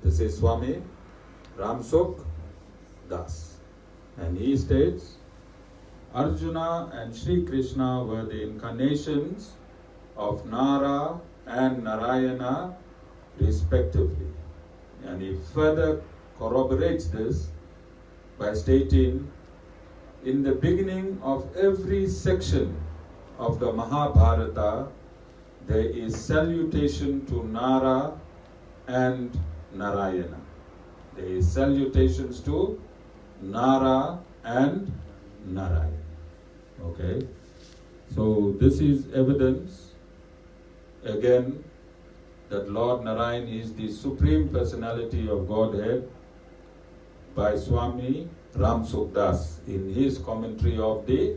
B: This is Swami Ram Das, and he states, Arjuna and Sri Krishna were the incarnations of Nara and Narayana respectively. And he further corroborates this by stating, in the beginning of every section of the Mahabharata, there is salutation to Nara and Narayana. There is salutations to Nara and Narayana. Okay? So this is evidence, again, that Lord Narayan is the Supreme Personality of Godhead by Swami Ram Das in his commentary of the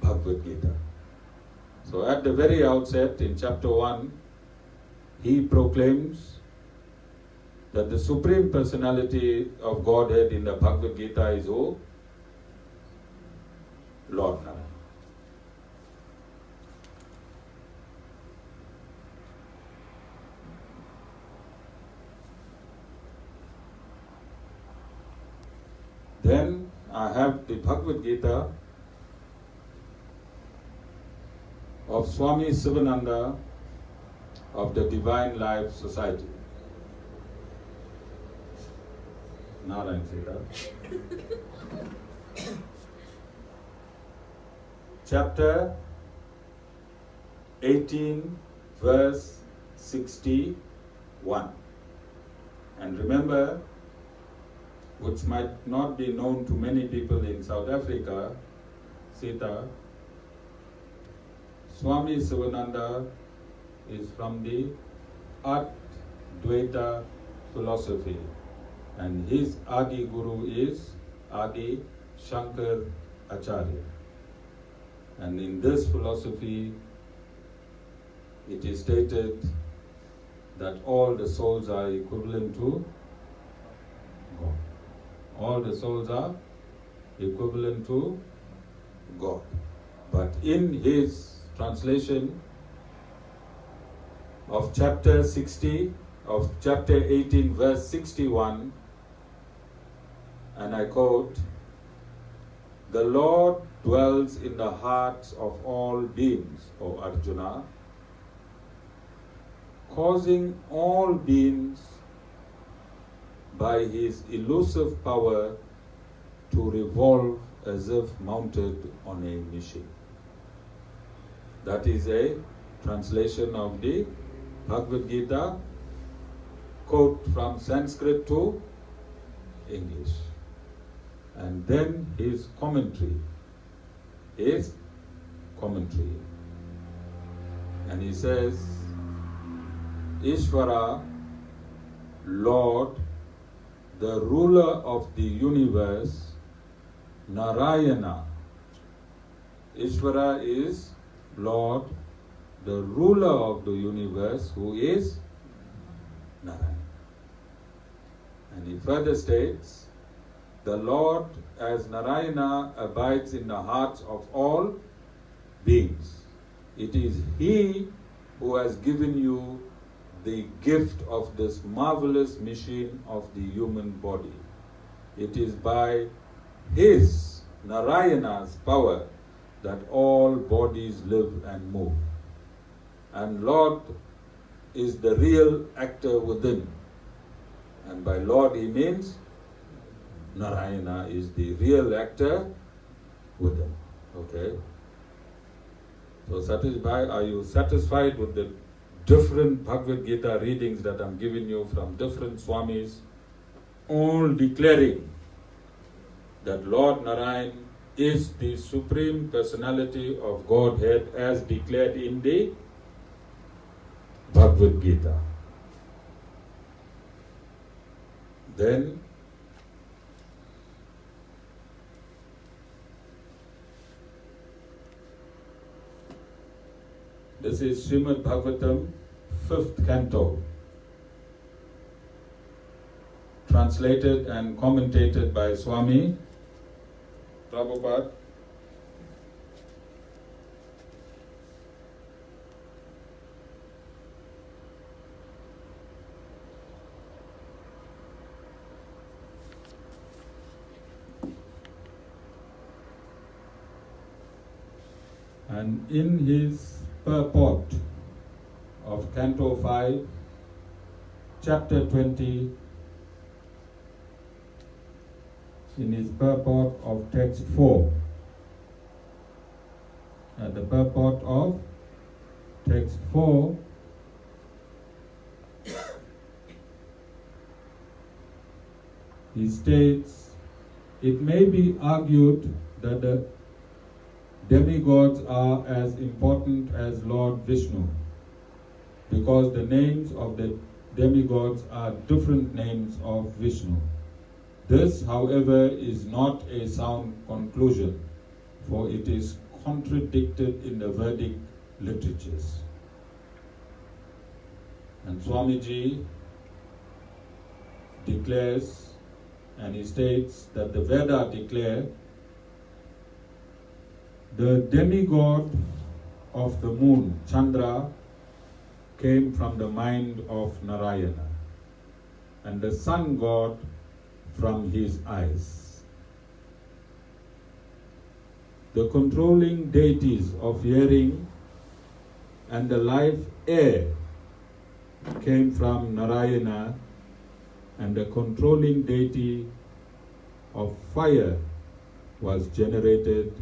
B: Bhagavad Gita. So at the very outset, in chapter 1, he proclaims that the Supreme Personality of Godhead in the Bhagavad Gita is who? Lord Narayan. Then I have the Bhagavad Gita of Swami Sivananda of the Divine Life Society. Narayan Sita. Chapter 18, verse 61. And remember, which might not be known to many people in South Africa, Sita, Swami Sivananda is from the Advaita philosophy, and his Adi Guru is Adi Shankar Acharya. And in this philosophy, it is stated that all the souls are equivalent to God. All the souls are equivalent to God. But in his translation of chapter 18, verse 61, and I quote, "The Lord dwells in the hearts of all beings, O Arjuna, causing all beings by his elusive power to revolve as if mounted on a machine." That is a translation of the Bhagavad Gita, quote from Sanskrit to English. And then his commentary. And he says, Ishvara, Lord, the ruler of the universe, Narayana. Ishvara is Lord, the ruler of the universe, who is Narayan. And he further states, the Lord as Narayana abides in the hearts of all beings. It is He who has given you the gift of this marvelous machine of the human body. It is by His, Narayana's power, that all bodies live and move. And Lord is the real actor within. And by Lord he means Narayana is the real actor within. Okay? So are you satisfied with the different Bhagavad Gita readings that I'm giving you from different Swamis, all declaring that Lord Narayan is the Supreme Personality of Godhead as declared in the Bhagavad Gita? Then this is Srimad Bhagavatam 5th canto, translated and commentated by Swami Prabhupada. And in his purport of Canto 5, Chapter 20, in his purport of Text 4, at the purport of Text 4, he states, it may be argued that the demigods are as important as Lord Vishnu, because the names of the demigods are different names of Vishnu. This, however, is not a sound conclusion, for it is contradicted in the Vedic literatures. And Swamiji declares, and he states that the Veda declare the demigod of the moon, Chandra, came from the mind of Narayana, and the sun god from his eyes. The controlling deities of hearing and the life air came from Narayana, and the controlling deity of fire was generated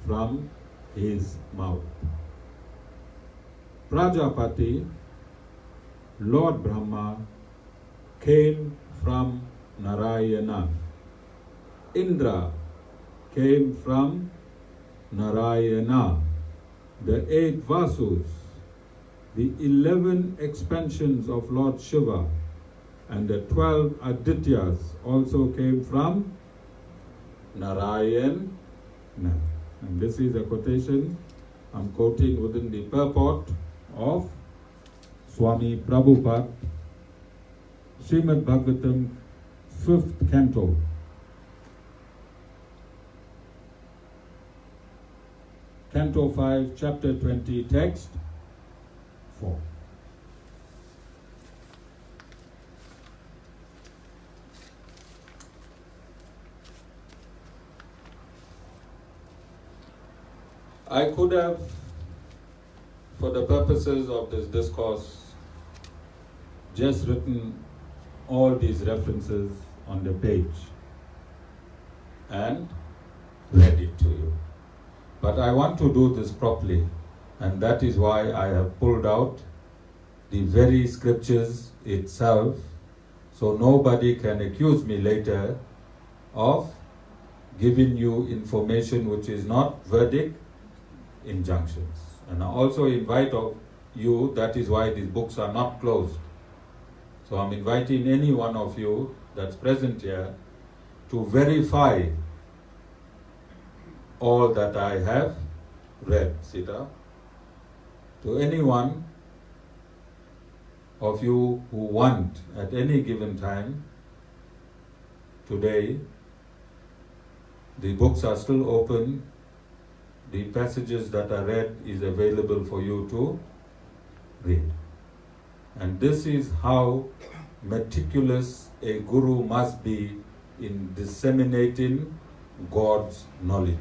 B: from his mouth. Prajapati, Lord Brahma, came from Narayana. Indra came from Narayana. The 8 Vasus, the 11 expansions of Lord Shiva, and the 12 Adityas also came from Narayana. And this is a quotation I'm quoting within the purport of Swami Prabhupada, Srimad Bhagavatam, 5th canto. Canto 5, Chapter 20, Text 4. I could have, for the purposes of this discourse, just written all these references on the page and read it to you. But I want to do this properly, and that is why I have pulled out the very scriptures itself, so nobody can accuse me later of giving you information which is not verdict, injunctions. And I also invite you, that is why these books are not closed. So I'm inviting any one of you that's present here to verify all that I have read, Sita. To anyone of you who want at any given time, today, the books are still open. The passages that are read is available for you to read. And this is how meticulous a guru must be in disseminating God's knowledge.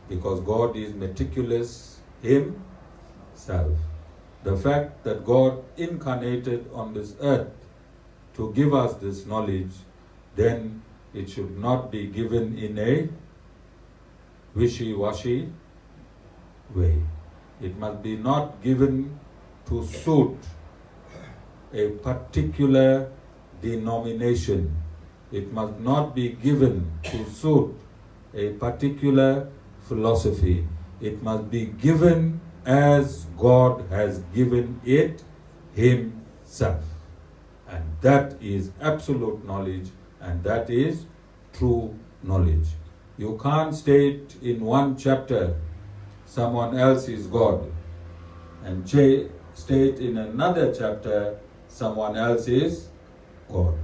B: Because God is meticulous himself. The fact that God incarnated on this earth to give us this knowledge, then it should not be given in a wishy-washy way. It must be not given to suit a particular denomination. It must not be given to suit a particular philosophy. It must be given as God has given it himself. And that is absolute knowledge, and that is true knowledge. You can't state in one chapter someone else is God and state in another chapter, someone else is God.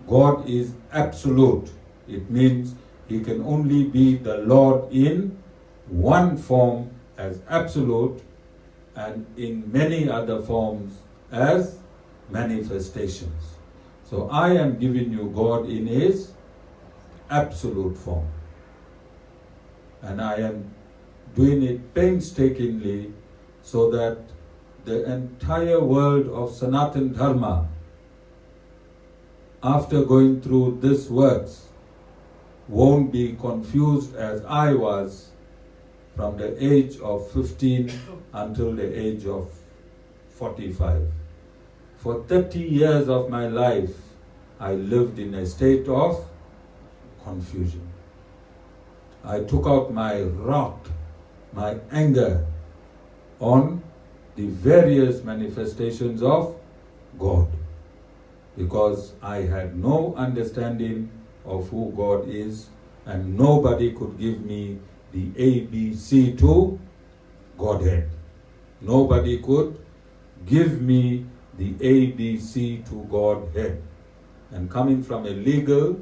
B: God is absolute. It means He can only be the Lord in one form as absolute and in many other forms as manifestations. So I am giving you God in His absolute form. And I am doing it painstakingly so that the entire world of Sanatan Dharma, after going through this works, won't be confused as I was from the age of 15 until the age of 45. For 30 years of my life, I lived in a state of confusion. I took out my wrath, my anger on the various manifestations of God, because I had no understanding of who God is, and nobody could give me the ABC to Godhead. Nobody could give me the ABC to Godhead. And coming from a legal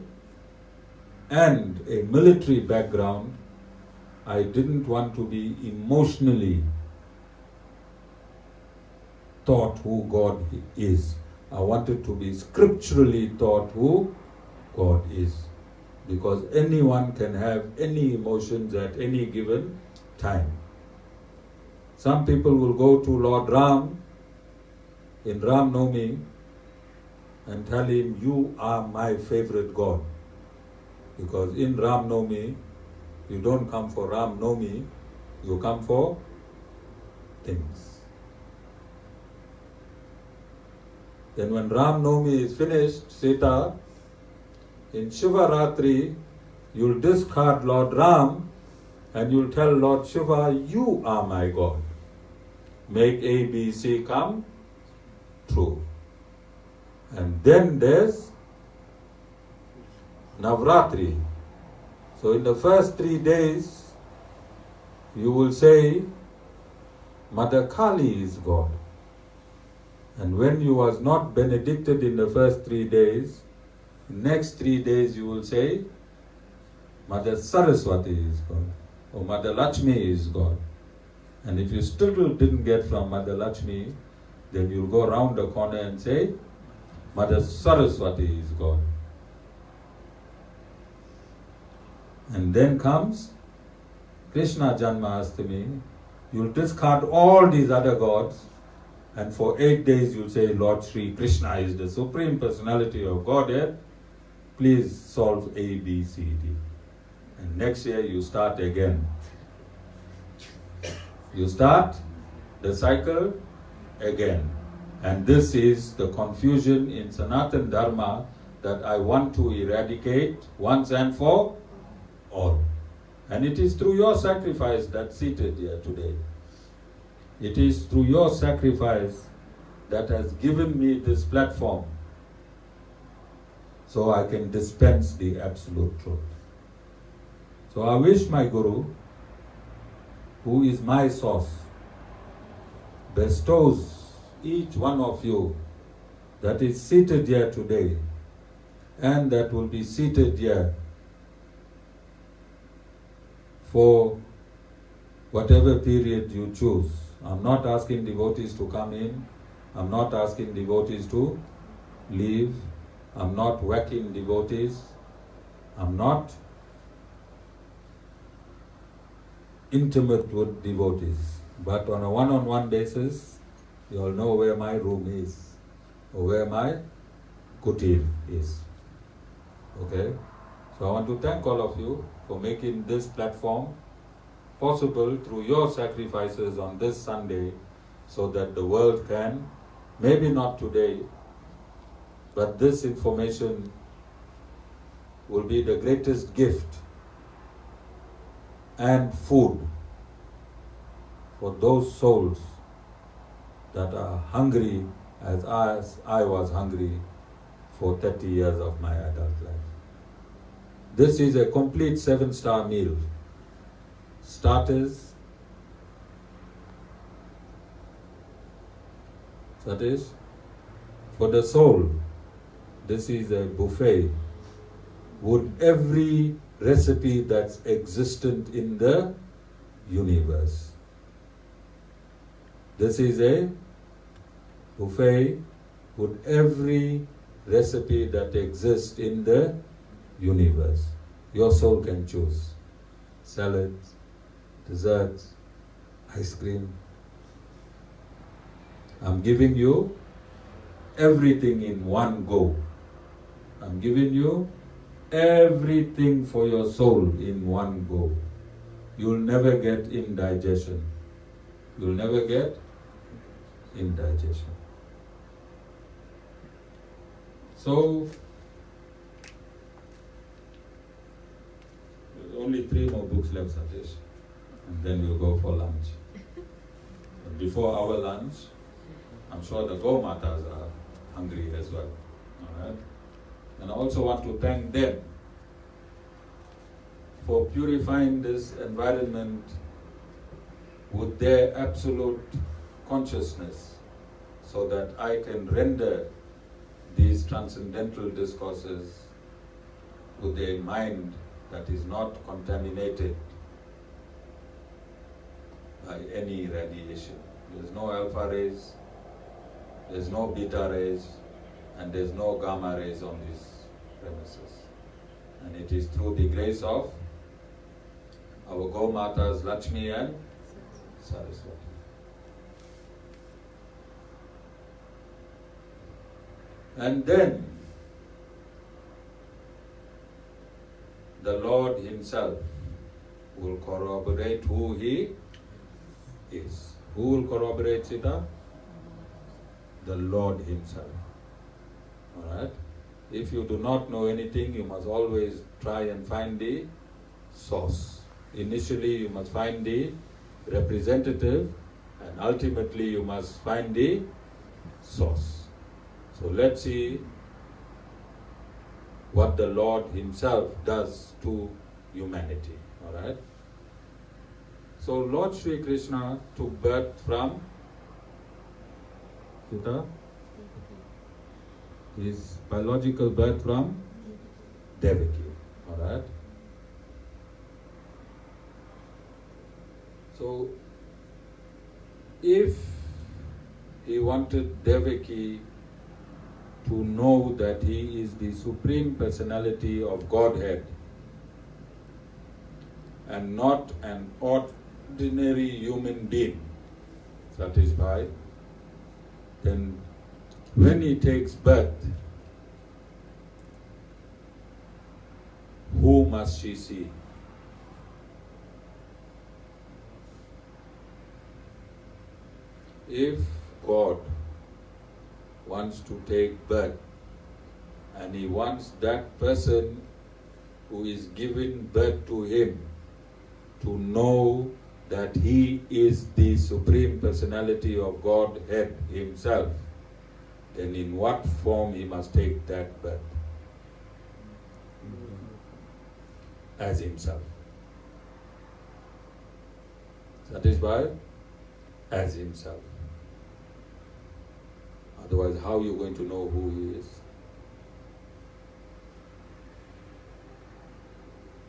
B: and a military background, I didn't want to be emotionally taught who God is. I wanted to be scripturally taught who God is. Because anyone can have any emotions at any given time. Some people will go to Lord Raam in Ram Navami and tell him, "You are my favorite God." Because in Ram Navami, you don't come for Ram Navami, you come for things. Then when Ram Navami is finished, Sita, in Shivaratri, you'll discard Lord Ram and you'll tell Lord Shiva, "You are my God. Make A, B, C come true." And then there's Navratri. So in the first 3 days, you will say, Mother Kali is God. And when you was not benedicted in the first 3 days, next 3 days you will say, Mother Saraswati is God, or Mother Lakshmi is God. And if you still didn't get from Mother Lakshmi, then you'll go around the corner and say, Mother Saraswati is God. And then comes Krishna Janmashtami. You'll discard all these other gods, and for 8 days you'll say, Lord Sri Krishna is the Supreme Personality of Godhead. Please solve A, B, C, D. And next year you start again. You start the cycle again. And this is the confusion in Sanatan Dharma that I want to eradicate once and for all. And it is through your sacrifice that's seated here today. It is through your sacrifice that has given me this platform so I can dispense the absolute truth. So I wish my Guru, who is my source, bestows each one of you that is seated here today and that will be seated here for whatever period you choose. I'm not asking devotees to come in. I'm not asking devotees to leave. I'm not whacking devotees. I'm not intimate with devotees. But on a one-on-one basis, you all know where my room is, or where my kutir is. Okay? So I want to thank all of you for making this platform possible through your sacrifices on this Sunday, so that the world can, maybe not today, but this information will be the greatest gift and food for those souls that are hungry as I was hungry for 30 years of my adult life. This is a complete 7-star meal. Starters, That is, for the soul, this is a buffet. Would every recipe that's existent in the universe. This is a buffet with every recipe that exists in the universe. Your soul can choose salads, desserts, ice cream. I'm giving you everything in one go. I'm giving you everything for your soul in one go. You'll never get indigestion. You'll never get indigestion. So, there's only 3 more books left, Satish, and then we'll go for lunch. But before our lunch, I'm sure the Go Matas are hungry as well. All right? And I also want to thank them for purifying this environment with their absolute consciousness so that I can render these transcendental discourses with a mind that is not contaminated by any radiation. There's no alpha rays, there's no beta rays, and there's no gamma rays on these premises. And it is through the grace of our Go Matas Lakshmi and Saraswati. And then the Lord Himself will corroborate who He is. Who will corroborate Sita? The Lord Himself. Alright? If you do not know anything, you must always try and find the source. Initially, you must find the representative, and ultimately, you must find the source. So let's see what the Lord Himself does to humanity. Alright? So Lord Sri Krishna took birth from Sita, his biological birth from Devaki. Alright? So if he wanted Devaki to know that he is the Supreme Personality of Godhead and not an ordinary human being, satisfied, then when he takes birth, who must she see? If God wants to take birth and He wants that person who is giving birth to Him to know that He is the Supreme Personality of Godhead Himself, then in what form He must take that birth? As Himself. Satisfied? As Himself. Otherwise, how are you going to know who He is?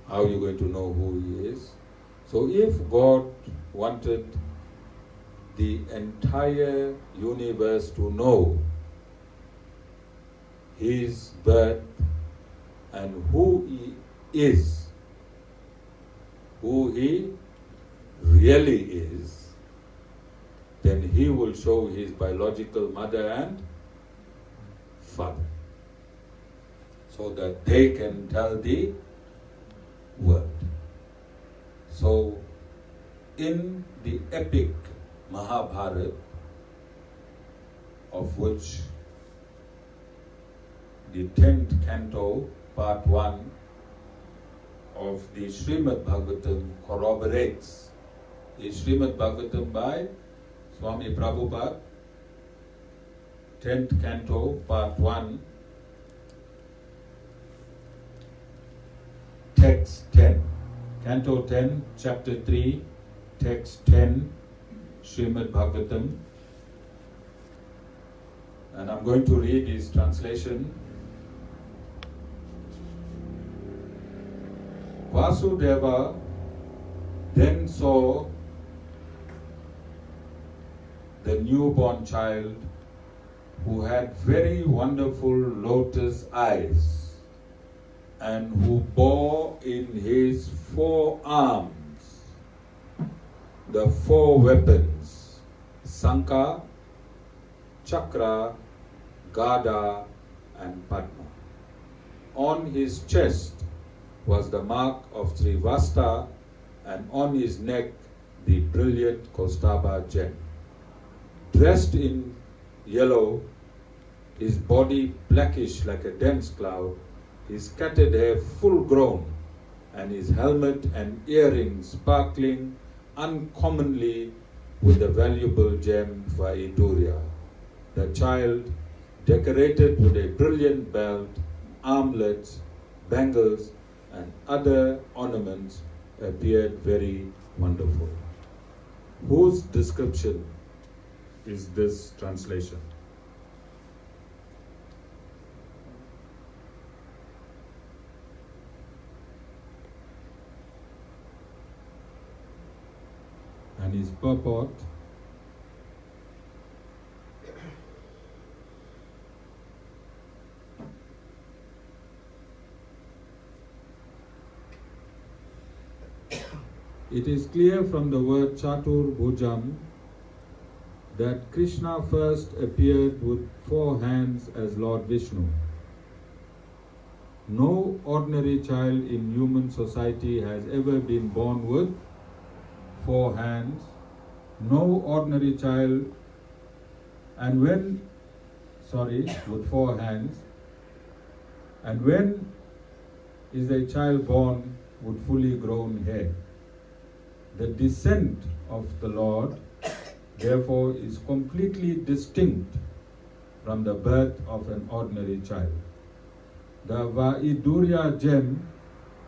B: How are you going to know who He is? So if God wanted the entire universe to know His birth and who He is, who He really is, then He will show His biological mother and father so that they can tell the word. So in the epic Mahabharat, of which the 10th canto, part 1 of the Srimad Bhagavatam corroborates the Srimad Bhagavatam by Swami Prabhupada, 10th canto, part 1, text 10. Canto 10, chapter 3, text 10, Srimad Bhagavatam. And I'm going to read his translation. Vasudeva then saw the newborn child who had very wonderful lotus eyes and who bore in his forearms the four weapons, Sankha, Chakra, Gada and Padma. On his chest was the mark of Srivasta, and on his neck the brilliant Kostaba gem. Dressed in yellow, his body blackish like a dense cloud, his scattered hair full grown, and his helmet and earrings sparkling uncommonly with the valuable gem Vaidurya. The child, decorated with a brilliant belt, armlets, bangles, and other ornaments, appeared very wonderful. Whose description is this translation? And his purport? It is clear from the word Chatur Bhujam that Krishna first appeared with four hands as Lord Vishnu. No ordinary child in human society has ever been born with four hands. No ordinary child, with four hands. And when is a child born with fully grown hair? The descent of the Lord, therefore, is completely distinct from the birth of an ordinary child. The Vaidurya gem,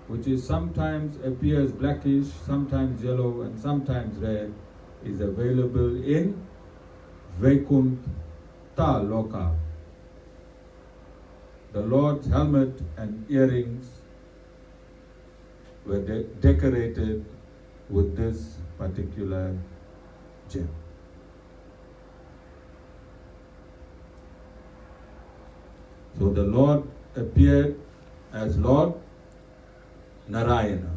B: which is sometimes appears blackish, sometimes yellow, and sometimes red, is available in Vaikuntha Loka. The Lord's helmet and earrings were decorated with this particular gem. So the Lord appeared as Lord Narayana.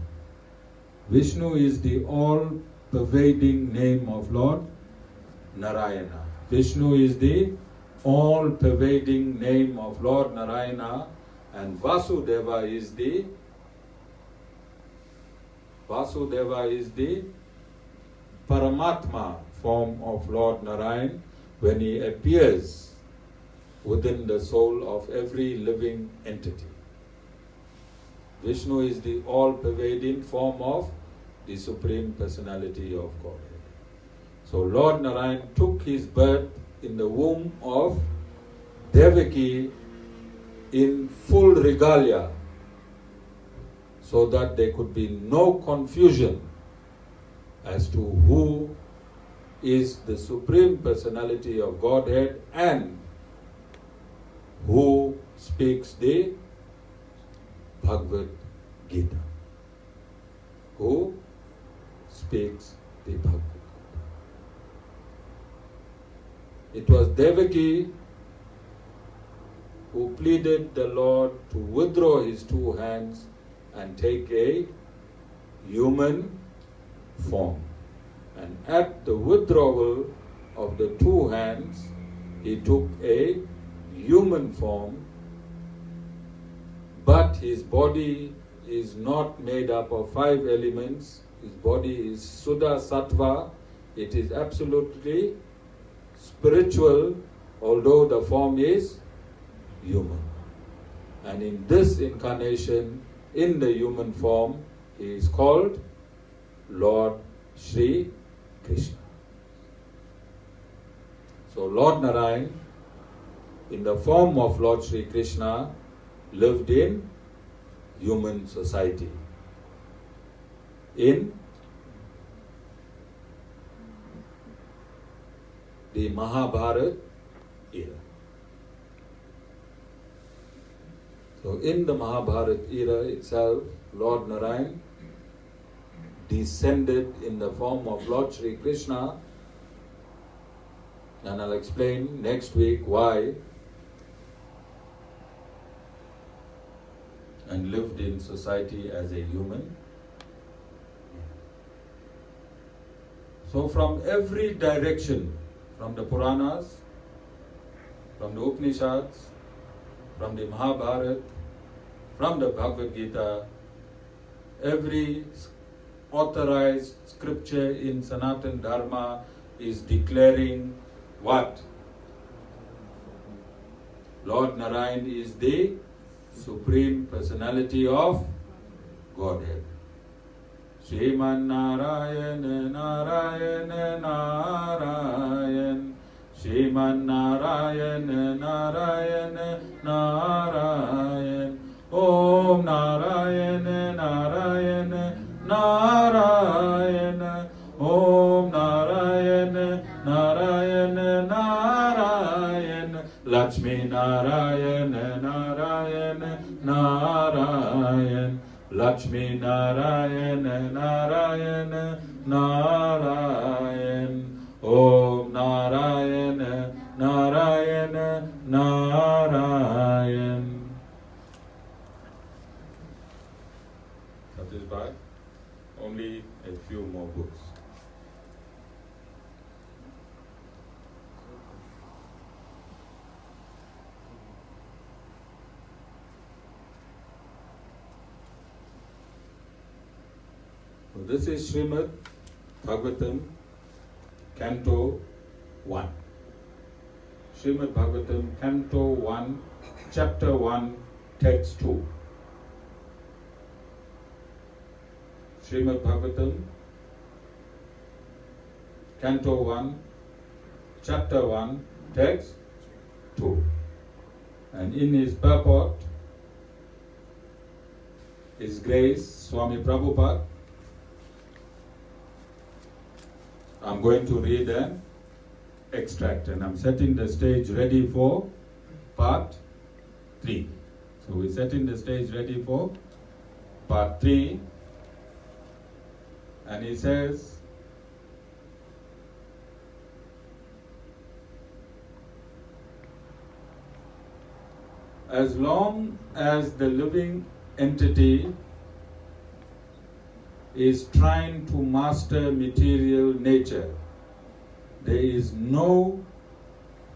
B: Vishnu is the all-pervading name of Lord Narayana. Vishnu is the all-pervading name of Lord Narayana, and Vasudeva is the Paramatma form of Lord Narayan when he appears within the soul of every living entity. Vishnu is the all-pervading form of the Supreme Personality of Godhead. So Lord Narayan took his birth in the womb of Devaki in full regalia, so that there could be no confusion as to who is the Supreme Personality of Godhead and who speaks the Bhagavad Gita. Who speaks the Bhagavad Gita. It was Devaki who pleaded the Lord to withdraw his two hands and take a human form. And at the withdrawal of the two hands, he took a human form, but his body is not made up of five elements. His body is Suddha Sattva. It is absolutely spiritual, although the form is human. And in this incarnation, in the human form, he is called Lord Sri Krishna. So Lord Narayan, in the form of Lord Sri Krishna, lived in human society. In the Mahabharat era. So in the Mahabharat era itself, Lord Narayan descended in the form of Lord Sri Krishna, and I'll explain next week why, and lived in society as a human. So from every direction, from the Puranas, from the Upanishads, from the Mahabharat, from the Bhagavad Gita, every authorized scripture in Sanatan Dharma is declaring what? Lord Narayan is the Supreme Personality of Godhead. Sriman Narayana, Narayana, Narayan. Sriman Narayana, Narayana, Narayan. Om Narayana, Narayana, Narayana. Om Narayana, Narayana, Narayana. Lakshmi Narayana, Narayana, Narayan. Lakshmi Narayana, Narayana, Narayan. Om Narayana, Narayana, Narayan. Satisfied? Only a few more books. So this is Srimad Bhagavatam, Canto 1. Srimad Bhagavatam, Canto 1, Chapter 1, Text 2. Srimad Bhagavatam, Canto 1, Chapter 1, Text 2. And in his purport, His Grace Swami Prabhupada, I'm going to read an extract, and I'm setting the stage ready for part 3. So we're setting the stage ready for part 3. And he says, as long as the living entity is trying to master material nature, there is no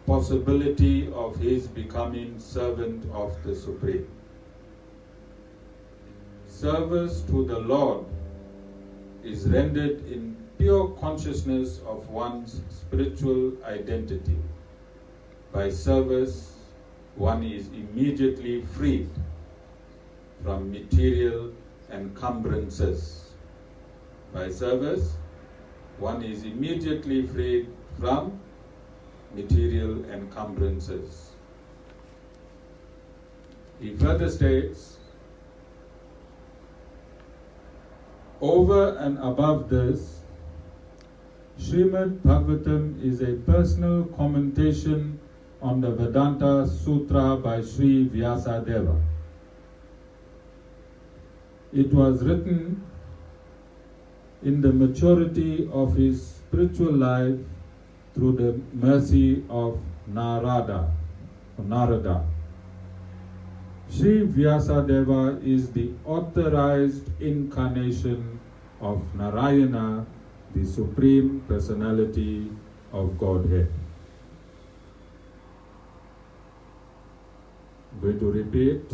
B: possibility of his becoming servant of the Supreme. Service to the Lord is rendered in pure consciousness of one's spiritual identity. By service, one is immediately freed from material encumbrances. By service, one is immediately freed from material encumbrances. He further states, over and above this, Srimad Bhagavatam is a personal commentation on the Vedanta Sutra by Sri Vyasadeva. It was written in the maturity of his spiritual life through the mercy of Narada. Sri Vyasadeva is the authorized incarnation of Narayana, the Supreme Personality of Godhead. I'm going to repeat.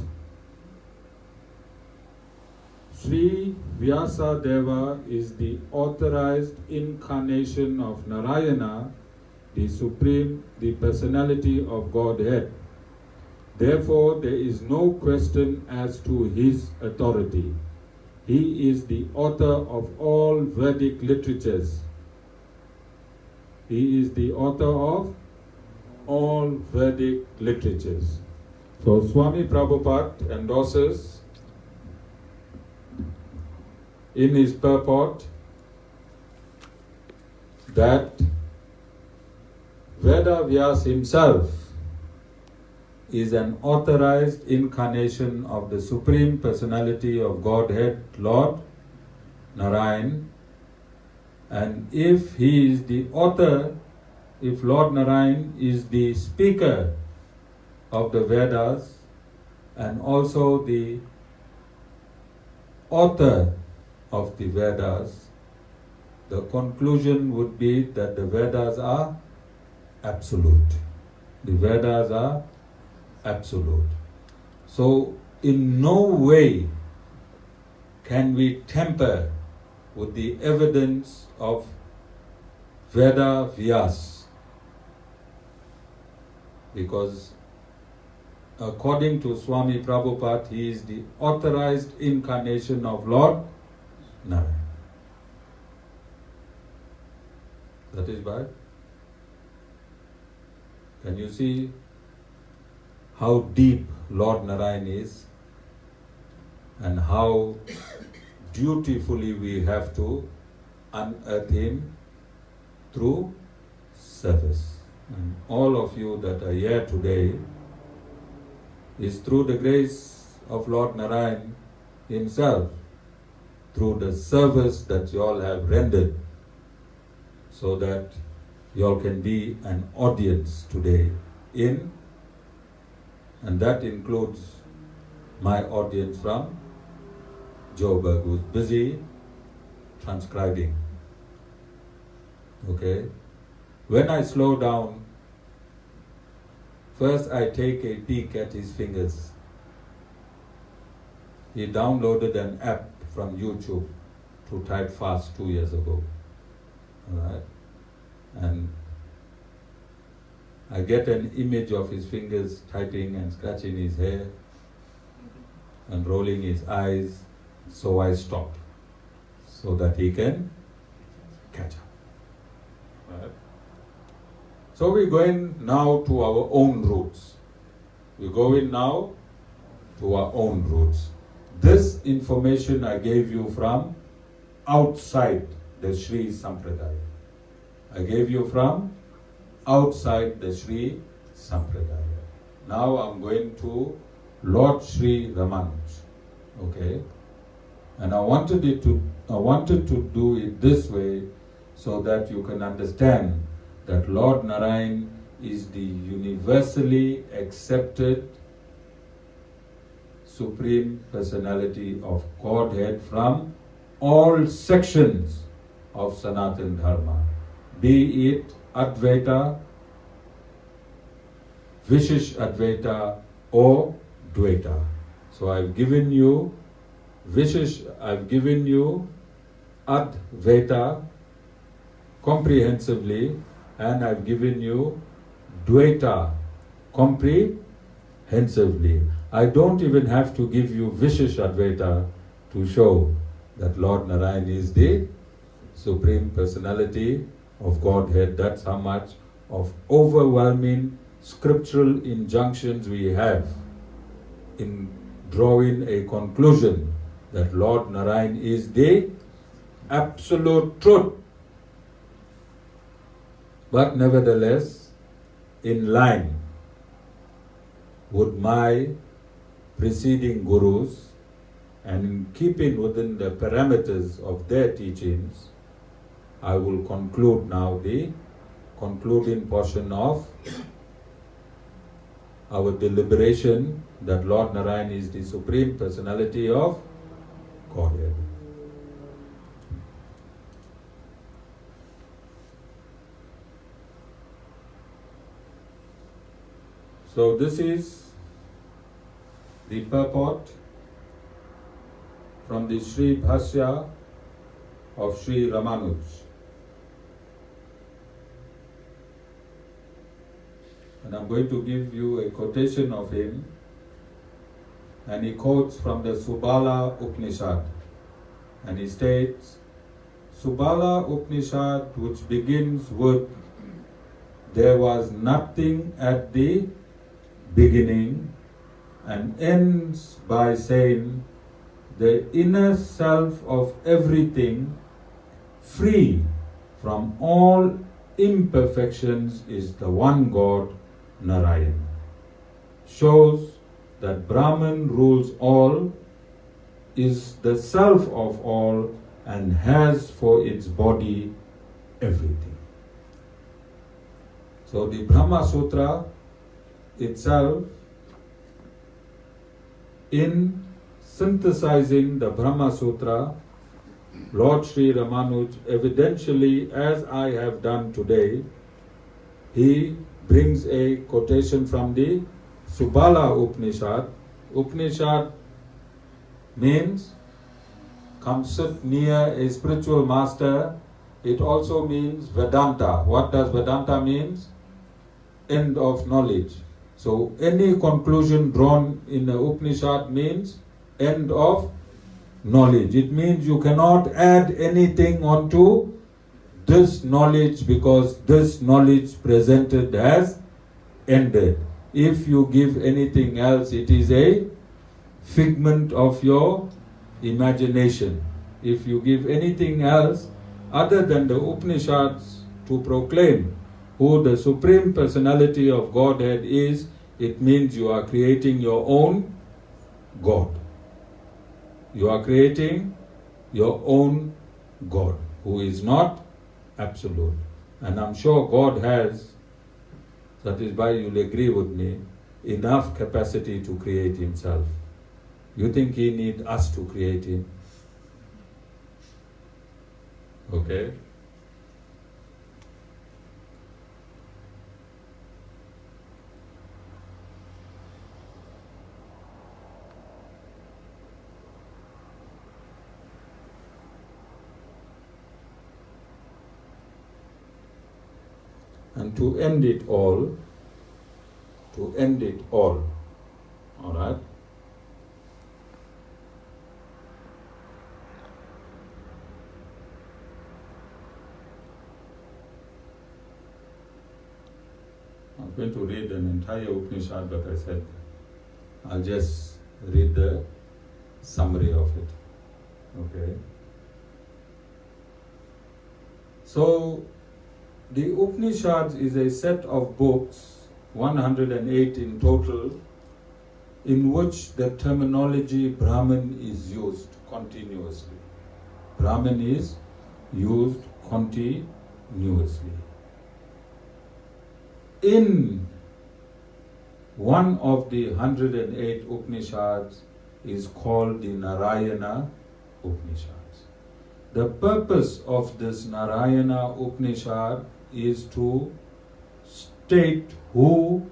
B: Sri Vyasadeva is the authorized incarnation of Narayana, the Personality of Godhead. Therefore, there is no question as to his authority. He is the author of all Vedic literatures. He is the author of all Vedic literatures. So Swami Prabhupada endorses in his purport that Veda Vyas himself is an authorized incarnation of the Supreme Personality of Godhead, Lord Narayan. And if he is the author, if Lord Narayan is the speaker of the Vedas and also the author of the Vedas, the conclusion would be that the Vedas are absolute. The Vedas are absolute. So in no way can we tamper with the evidence of Veda Vyas, because according to Swami Prabhupada, he is the authorized incarnation of Lord Narayan. That is why. Can you see how deep Lord Narayan is and how dutifully we have to unearth him through service? And all of you that are here today is through the grace of Lord Narayan himself, through the service that you all have rendered, so that you all can be an audience today in, and that includes my audience from Joburg, who's busy transcribing. Okay? When I slow down, first I take a peek at his fingers. He downloaded an app from YouTube to type fast 2 years ago. Alright? And I get an image of his fingers typing and scratching his hair and rolling his eyes, so I stop so that he can catch up. Right? So we're going now to our own roots. We're going now to our own roots. This information I gave you from outside the Sri Sampradaya. I gave you from outside the Sri Sampradaya. Now I'm going to Lord Sri Ramanuj. Okay? And I wanted to do it this way so that you can understand that Lord Narayan is the universally accepted Supreme Personality of Godhead from all sections of Sanatan Dharma, be it Advaita, Vishishtadvaita or Dvaita. So I've given you Advaita comprehensively, and I've given you Dvaita comprehensively. I don't even have to give you Vishishtadvaita to show that Lord Narayan is the Supreme Personality of Godhead. That's how much of overwhelming scriptural injunctions we have in drawing a conclusion that Lord Narayan is the absolute truth. But nevertheless, in line with my preceding gurus and in keeping within the parameters of their teachings, I will conclude now the concluding portion of our deliberation that Lord Narayan is the Supreme Personality of Godhead. So this is the purport from the Sri Bhashya of Sri Ramanuj. And I'm going to give you a quotation of him, and he quotes from the Subala Upanishad, and he states, Subala Upanishad, which begins with, there was nothing at the beginning, and ends by saying, the inner self of everything, free from all imperfections, is the one God, Narayan. shows that Brahman rules all, is the self of all, and has for its body everything. So the Brahma Sutra itself, in synthesizing the Brahma Sutra, Lord Sri Ramanuj, evidentially, as I have done today, he brings a quotation from the Subala Upanishad. Upanishad means come sit near a spiritual master. It also means Vedanta. What does Vedanta means? End of knowledge. So any conclusion drawn in the Upanishad means end of knowledge. It means you cannot add anything onto this knowledge because this knowledge presented has ended. If you give anything else, it is a figment of your imagination. If you give anything else other than the Upanishads to proclaim who the Supreme Personality of Godhead is, it means you are creating your own God. You are creating your own God, who is not absolute. And I'm sure God has, that is why you'll agree with me, enough capacity to create himself. You think he needs us to create him? Okay? And to end it all, all right? I'm going to read an entire Upanishad, but I said I'll just read the summary of it. Okay? So, the Upanishads is a set of books, 108 in total, in which the terminology Brahman is used continuously. Brahman is used continuously. In one of the 108 Upanishads is called the Narayana Upanishads. The purpose of this Narayana Upanishad is to state who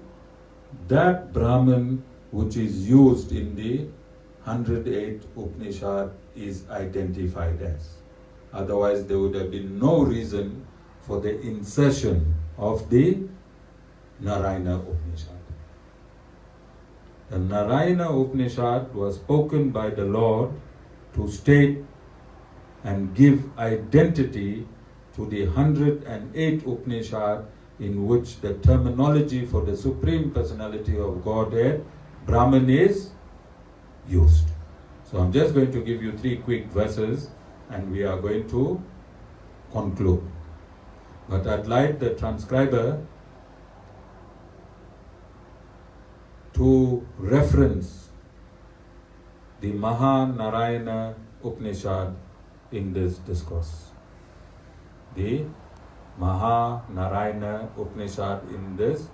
B: that Brahman which is used in the 108 Upanishad is identified as. Otherwise there would have been no reason for the insertion of the Narayana Upanishad. The Narayana Upanishad was spoken by the Lord to state and give identity to the 108 Upanishad in which the terminology for the Supreme Personality of Godhead, Brahman, is used. So I'm just going to give you 3 quick verses and we are going to conclude. But I'd like the transcriber to reference the Maha-Narayana Upanishad in this discourse. The Maha-Narayana Upanishad in this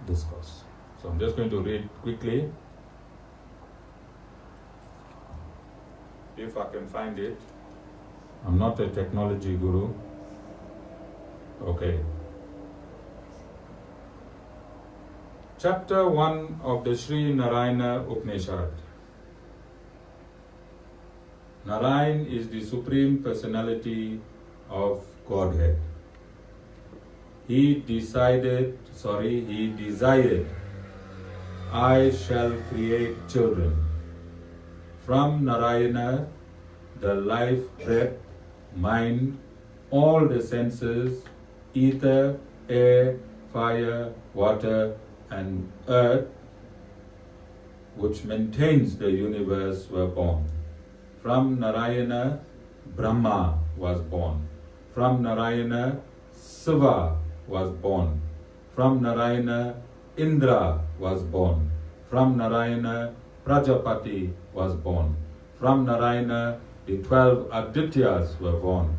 B: discourse. So I'm just going to read quickly, if I can find it. I'm not a technology guru. Okay. Chapter 1 of the Sri Narayana Upanishad. Narayan is the Supreme Personality of Godhead. He desired, I shall create children. From Narayana, the life, breath, mind, all the senses, ether, air, fire, water, and earth, which maintains the universe, were born. From Narayana, Brahma was born. From Narayana, Shiva was born. From Narayana, Indra was born. From Narayana, Prajapati was born. From Narayana, the 12 Adityas were born.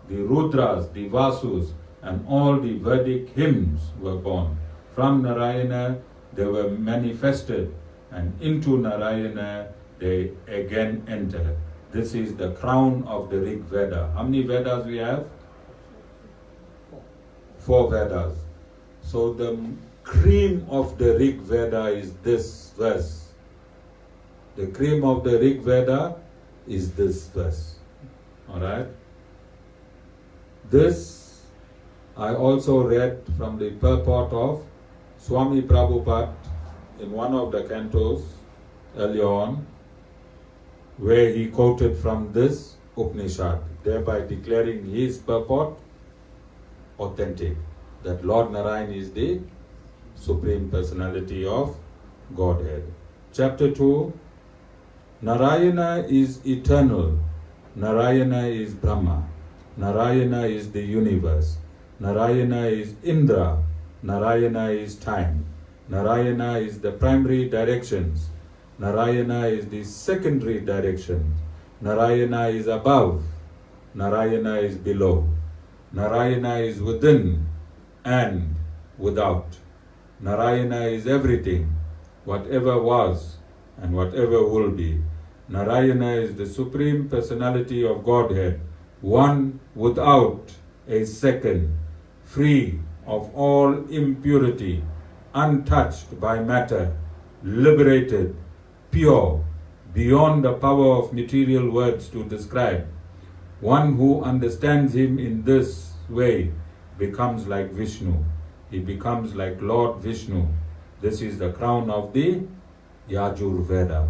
B: The Rudras, the Vasus, and all the Vedic hymns were born. From Narayana, they were manifested, and into Narayana, they again enter. This is the crown of the Rig Veda. How many Vedas we have? 4 Vedas. So the cream of the Rig Veda is this verse. The cream of the Rig Veda is this verse. Alright? This I also read from the purport of Swami Prabhupada in one of the cantos earlier on, where he quoted from this Upanishad, thereby declaring his purport authentic, that Lord Narayan is the Supreme Personality of Godhead. Chapter 2, Narayana is eternal, Narayana is Brahma, Narayana is the universe, Narayana is Indra, Narayana is time, Narayana is the primary directions, Narayana is the secondary direction, Narayana is above, Narayana is below, Narayana is within and without, Narayana is everything, whatever was and whatever will be. Narayana is the Supreme Personality of Godhead, one without a second, free of all impurity, untouched by matter, liberated, pure, beyond the power of material words to describe. One who understands him in this way becomes like Vishnu. He becomes like Lord Vishnu. This is the crown of the Yajur Veda.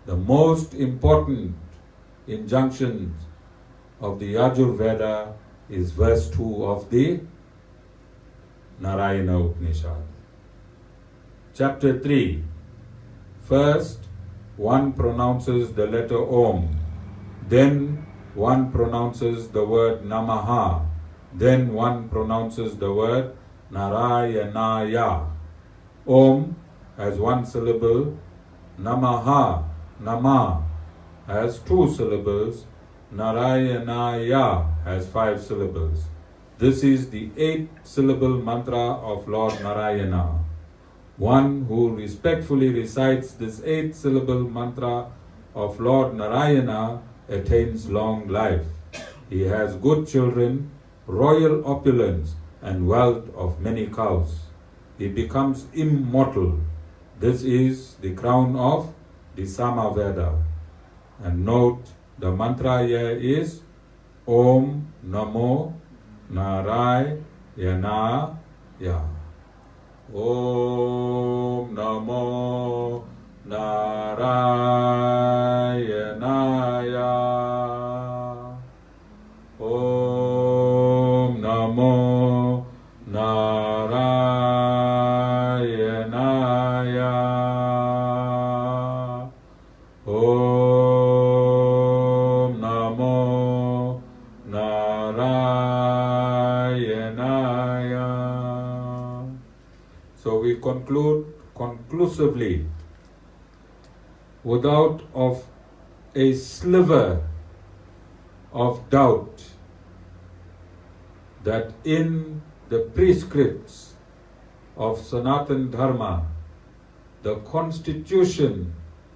B: The most important injunctions of the Yajur Veda is verse 2 of the Narayana Upanishad. Chapter 3. First, one pronounces the letter Om. Then one pronounces the word Namaha. Then one pronounces the word Narayanaya. Om has 1 syllable. Namaha, Nama, has 2 syllables. Narayanaya has 5 syllables. This is the 8-syllable mantra of Lord Narayana. One who respectfully recites this 8-syllable mantra of Lord Narayana attains long life. He has good children, royal opulence, and wealth of many cows. He becomes immortal. This is the crown of the Samaveda. And note, the mantra here is Om Namo Narayanaya. Om Namo Narayanaya. Om Namo Narayanaya. Om Namo Narayanaya. So we conclude conclusively, without of a sliver of doubt, that in the prescripts of Sanatan Dharma, the constitution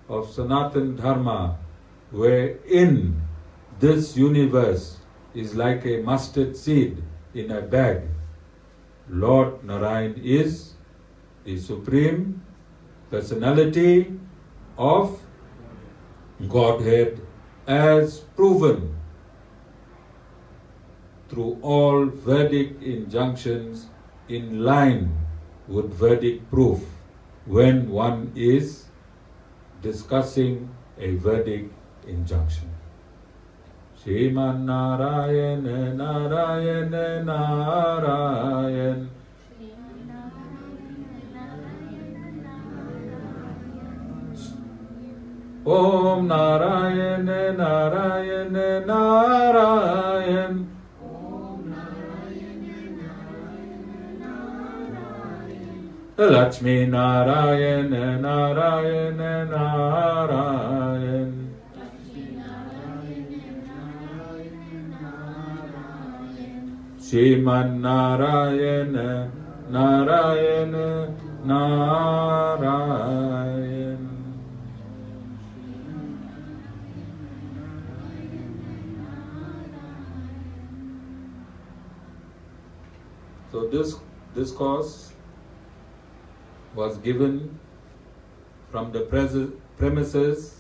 B: of Sanatan Dharma, wherein this universe is like a mustard seed in a bag, Lord Narayan is the Supreme Personality of Godhead, as proven through all Vedic injunctions in line with Vedic proof when one is discussing a Vedic injunction. Sriman Narayana Narayana Narayan. Om Narayana Narayana Narayan. Lakshmi Narayana Narayana Narayan. Sriman Narayana Narayana Narayan. So this discourse was given from the premises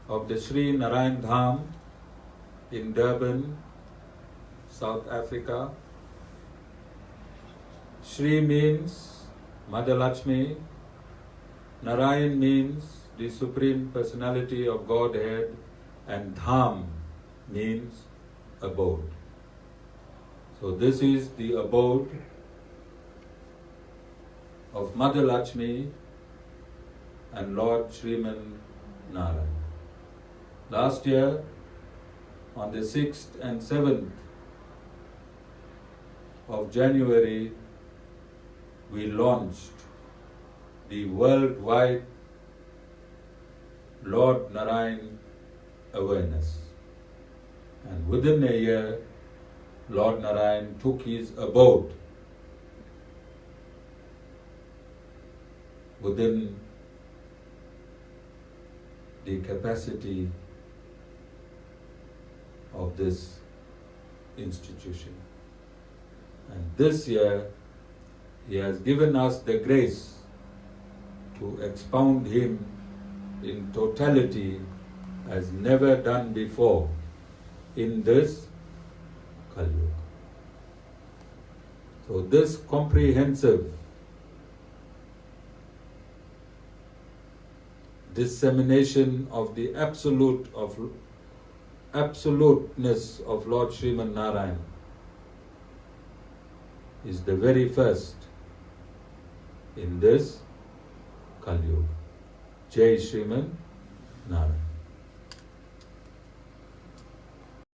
B: of the Sri Narayan Dham in Durban, South Africa. Sri means Mother Lakshmi, Narayan means the Supreme Personality of Godhead, and Dham means abode. So this is the abode of Mother Lakshmi and Lord Sriman Narayana. Last year, on the 6th and 7th of January, we launched the worldwide Lord Narayan awareness. And within a year, Lord Narayan took his abode within the capacity of this institution. And this year, he has given us the grace to expound him in totality as never done before in this Kali Yuga. So this comprehensive dissemination of the absoluteness of Lord Sriman Narayana is the very first in this Kali Yuga. Jai Sriman Narayana.